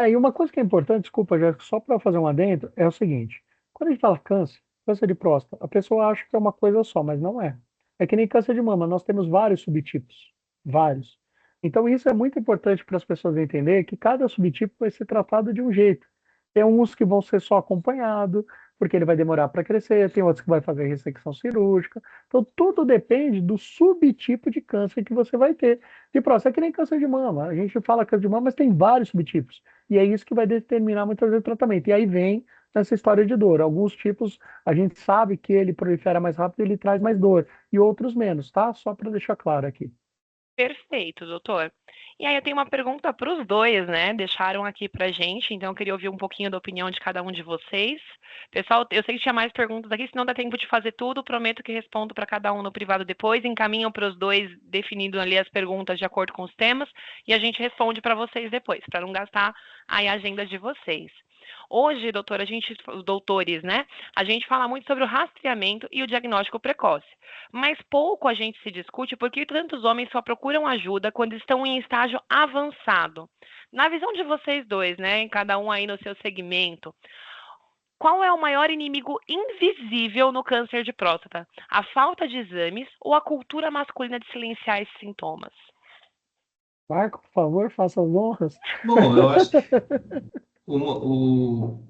E uma coisa que é importante, desculpa, Jéssica, só para fazer um adendo, é o seguinte: quando a gente fala câncer, câncer de próstata, a pessoa acha que é uma coisa só, mas não é. É que nem câncer de mama, nós temos vários subtipos, vários. Então isso é muito importante para as pessoas entenderem que cada subtipo vai ser tratado de um jeito. Tem uns que vão ser só acompanhado, porque ele vai demorar para crescer, tem outros que vai fazer ressecção cirúrgica. Então tudo depende do subtipo de câncer que você vai ter. De próstata é que nem câncer de mama. A gente fala câncer de mama, mas tem vários subtipos. E é isso que vai determinar muitas vezes o tratamento. E aí vem essa história de dor. Alguns tipos a gente sabe que ele prolifera mais rápido, ele traz mais dor, e outros menos, tá? Só para deixar claro aqui.
Perfeito, doutor. E aí eu tenho uma pergunta para os dois, né? Deixaram aqui pra gente, então eu queria ouvir um pouquinho da opinião de cada um de vocês. Pessoal, eu sei que tinha mais perguntas aqui, se não dá tempo de fazer tudo, prometo que respondo para cada um no privado depois, encaminham para os dois definindo ali as perguntas de acordo com os temas e a gente responde para vocês depois, para não gastar aí a agenda de vocês. Hoje, doutor, doutores, né? A gente fala muito sobre o rastreamento e o diagnóstico precoce. Mas pouco a gente se discute porque tantos homens só procuram ajuda quando estão em estágio avançado. Na visão de vocês dois, né, em cada um aí no seu segmento, qual é o maior inimigo invisível no câncer de próstata? A falta de exames ou a cultura masculina de silenciar esses sintomas?
Marco, por favor, faça as honras.
Bom, eu acho que o,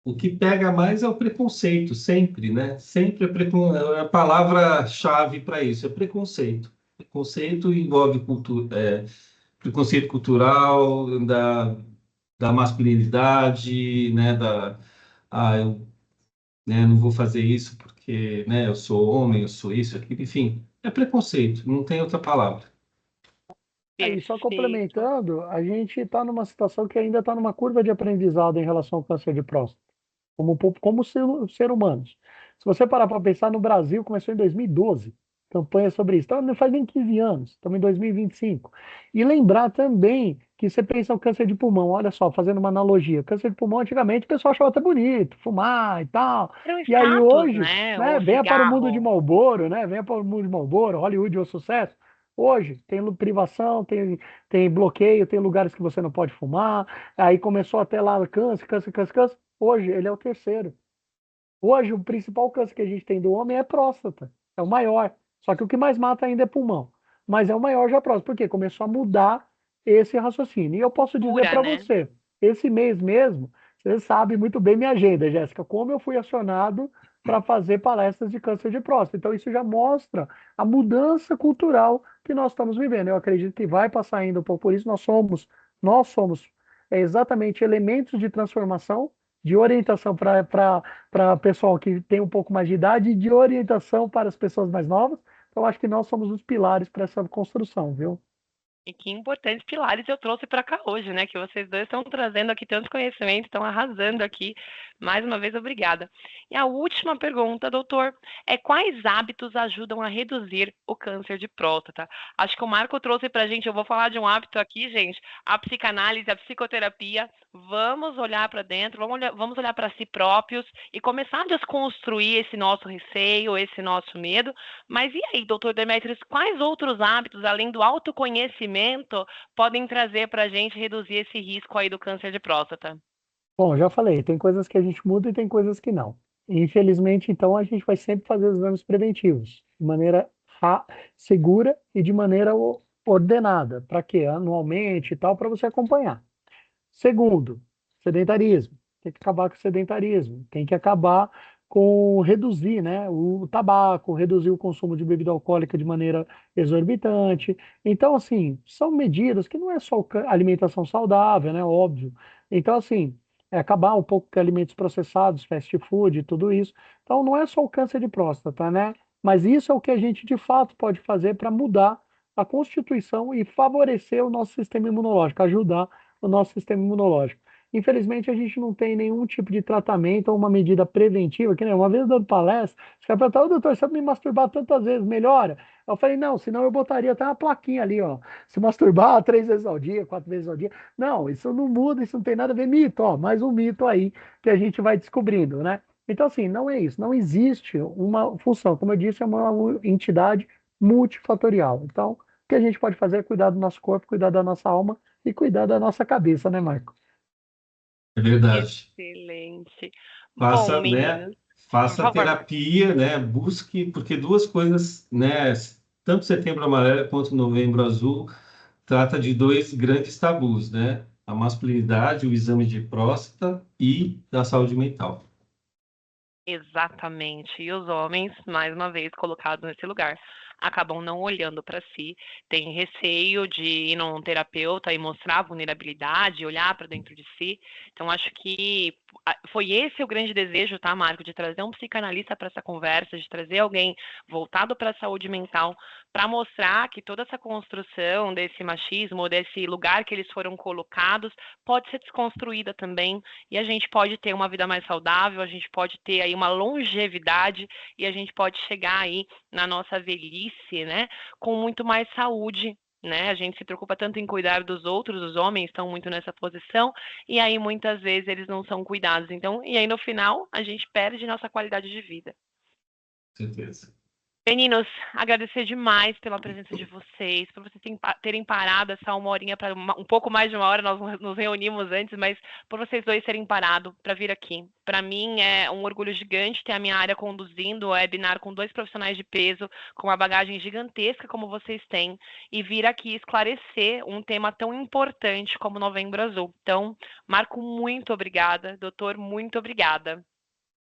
o que pega mais é o preconceito, sempre, né? Sempre é a palavra-chave para isso, é preconceito. Preconceito envolve preconceito cultural, da masculinidade, né? Eu, né, não vou fazer isso porque, né, eu sou homem, eu sou isso, aquilo, enfim, é preconceito, não tem outra palavra.
Aí, só
Perfeito.
complementando, a gente está numa situação que ainda está numa curva de aprendizado em relação ao câncer de próstata, como ser humanos. Se você parar para pensar, no Brasil começou em 2012, campanha sobre isso. Então, não faz nem 15 anos, estamos em 2025. E lembrar também que você pensa no câncer de pulmão, olha só, fazendo uma analogia, câncer de pulmão antigamente o pessoal achava até bonito, fumar e tal.
Era um
E aí
status,
hoje,
né?
né,
O
venha para o mundo de
cigarro.
Marlboro, né, venha para o mundo de Marlboro, Hollywood é o sucesso. Hoje tem privação, tem bloqueio, tem lugares que você não pode fumar. Aí começou até lá câncer, câncer, câncer, câncer. Hoje ele é o terceiro. Hoje o principal câncer que a gente tem do homem é próstata. É o maior. Só que o que mais mata ainda é pulmão. Mas é o maior já próstata. Por quê? Começou a mudar esse raciocínio. E eu posso dizer
Cura,
para
né?
você, esse mês mesmo, você sabe muito bem minha agenda, Jéssica, como eu fui acionado para fazer palestras de câncer de próstata. Então isso já mostra a mudança cultural que nós estamos vivendo. Eu acredito que vai passar ainda um pouco por isso. Nós somos exatamente elementos de transformação, de orientação para pessoal que tem um pouco mais de idade e de orientação para as pessoas mais novas. Então, acho que nós somos os pilares para essa construção, viu?
E que importantes pilares eu trouxe para cá hoje, né? Que vocês dois estão trazendo aqui tantos conhecimentos, estão arrasando aqui. Mais uma vez, obrigada. E a última pergunta, doutor, é quais hábitos ajudam a reduzir o câncer de próstata? Acho que o Marco trouxe para a gente, eu vou falar de um hábito aqui, gente, a psicanálise, a psicoterapia. Vamos olhar para dentro, vamos olhar para si próprios e começar a desconstruir esse nosso receio, esse nosso medo. Mas e aí, doutor Demetrios, quais outros hábitos, além do autoconhecimento, podem trazer para a gente reduzir esse risco aí do câncer de próstata?
Bom, já falei, tem coisas que a gente muda e tem coisas que não. Infelizmente, então, a gente vai sempre fazer os exames preventivos, de maneira segura e de maneira ordenada. Para quê? Anualmente e tal, para você acompanhar. Segundo, sedentarismo. Tem que acabar com o sedentarismo. Tem que acabar com reduzir, né, o tabaco, reduzir o consumo de bebida alcoólica de maneira exorbitante. Então, assim, são medidas que não é só alimentação saudável, né, óbvio. Então, assim, é acabar um pouco com alimentos processados, fast food, e tudo isso. Então, não é só o câncer de próstata, né? Mas isso é o que a gente de fato pode fazer para mudar a constituição e favorecer o nosso sistema imunológico, ajudar o nosso sistema imunológico. Infelizmente, a gente não tem nenhum tipo de tratamento ou uma medida preventiva, que nem uma vez dando palestra, os caras perguntaram, ô doutor, se eu me masturbar tantas vezes, melhora? Eu falei, não, senão eu botaria até uma plaquinha ali, ó, se masturbar 3 vezes ao dia, 4 vezes ao dia. Não, isso não muda, isso não tem nada a ver, mito, ó, mais um mito aí que a gente vai descobrindo, né? Então, assim, não é isso, não existe uma função, como eu disse, é uma entidade multifatorial. Então, o que a gente pode fazer é cuidar do nosso corpo, cuidar da nossa alma e cuidar da nossa cabeça, né, Marco?
É verdade.
Excelente. Bom,
Faça, né?
meninos, por
Faça
favor.
terapia, né? Busque, porque duas coisas, né? Tanto Setembro Amarelo quanto Novembro Azul trata de dois grandes tabus, né? A masculinidade, o exame de próstata e da saúde mental.
Exatamente. E os homens, mais uma vez, colocados nesse lugar, acabam não olhando para si, têm receio de ir num terapeuta e mostrar a vulnerabilidade, olhar para dentro de si. Então, acho que foi esse o grande desejo, tá, Marco, de trazer um psicanalista para essa conversa, de trazer alguém voltado para a saúde mental, para mostrar que toda essa construção desse machismo, desse lugar que eles foram colocados, pode ser desconstruída também e a gente pode ter uma vida mais saudável, a gente pode ter aí uma longevidade e a gente pode chegar aí na nossa velhice, né, com muito mais saúde, né? A gente se preocupa tanto em cuidar dos outros, os homens estão muito nessa posição, e aí muitas vezes eles não são cuidados. Então, e aí no final a gente perde nossa qualidade de vida.
Com certeza.
Meninos, agradecer demais pela presença de vocês, por vocês terem parado essa uma horinha para um pouco mais de uma hora, nós nos reunimos antes, mas por vocês dois terem parado para vir aqui. Para mim é um orgulho gigante ter a minha área conduzindo o webinar com dois profissionais de peso, com uma bagagem gigantesca como vocês têm, e vir aqui esclarecer um tema tão importante como Novembro Azul. Então, Marco, muito obrigada. Doutor, muito obrigada.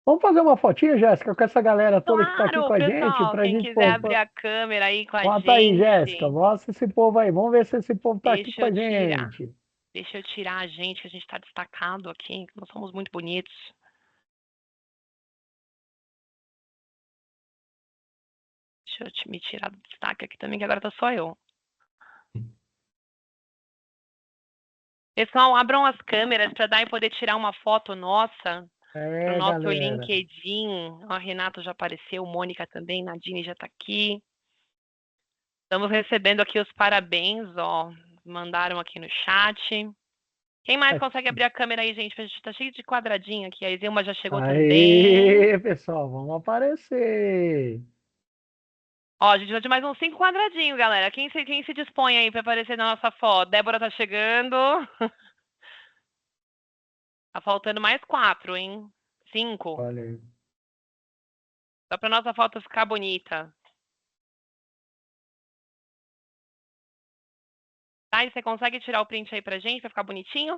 Vamos fazer uma fotinha, Jéssica, com essa galera toda que está aqui
Claro,
com a gente,
pessoal,
para a
quem
gente,
quiser
pô,
abrir a câmera aí com a
conta aí, Jéssica,
gente,
mostra esse povo aí, vamos ver se esse povo está aqui
deixa
com a
eu tirar.
gente.
Deixa eu tirar a gente, que a gente está destacado aqui, que nós somos muito bonitos. Deixa eu me tirar do destaque aqui também, que agora tá só eu. Pessoal, abram as câmeras para dar e poder tirar uma foto nossa para o nosso
Galera.
LinkedIn. Ó, a Renata já apareceu, Mônica também, Nadine já está aqui. Estamos recebendo aqui os parabéns, ó. Mandaram aqui no chat. Quem mais consegue abrir a câmera aí, gente? A gente tá cheio de quadradinho aqui. A Izilma já chegou também.
Aê, pessoal, vamos aparecer.
Ó, a gente vai de mais uns 5 quadradinhos, galera. Quem se dispõe aí para aparecer na nossa foto? Débora tá chegando. Tá faltando mais 4, hein? 5.
Olha aí.
Só pra nossa foto ficar bonita. Tá, e você consegue tirar o print aí pra gente, pra ficar bonitinho?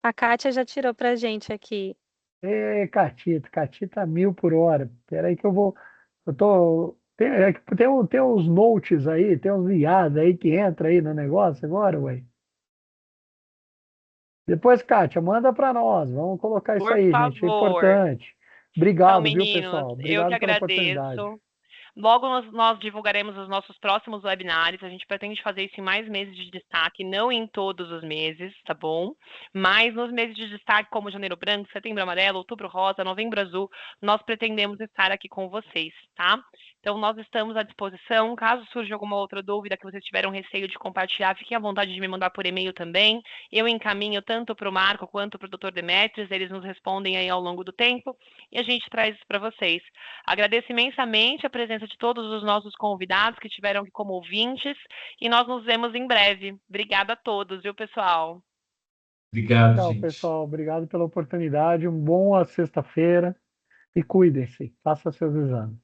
A Kátia já tirou pra gente aqui.
Ê, Catita 1000 por hora. Peraí que eu vou. Eu tô. Tem uns notes aí, tem uns IAs aí que entra aí no negócio agora, ué. Depois, Kátia, manda para nós. Vamos colocar isso
Por
aí, gente. É
favor.
importante.
Então,
Obrigado, viu,
meninos,
pessoal?
eu que
Obrigado pela oportunidade.
agradeço. Logo nós divulgaremos os nossos próximos webinários. A gente pretende fazer isso em mais meses de destaque, não em todos os meses, tá bom? Mas nos meses de destaque, como Janeiro Branco, Setembro Amarelo, Outubro Rosa, Novembro Azul, nós pretendemos estar aqui com vocês, tá? Então, nós estamos à disposição. Caso surja alguma outra dúvida que vocês tiveram receio de compartilhar, fiquem à vontade de me mandar por e-mail também. Eu encaminho tanto para o Marco quanto para o Dr. Demetrios, eles nos respondem aí ao longo do tempo e a gente traz isso para vocês. Agradeço imensamente a presença de todos os nossos convidados que estiveram aqui como ouvintes e nós nos vemos em breve. Obrigada a todos, viu, pessoal?
Obrigado,
Tchau,
gente.
pessoal. Obrigado pela oportunidade. Uma boa sexta-feira. E cuidem-se. Façam seus exames.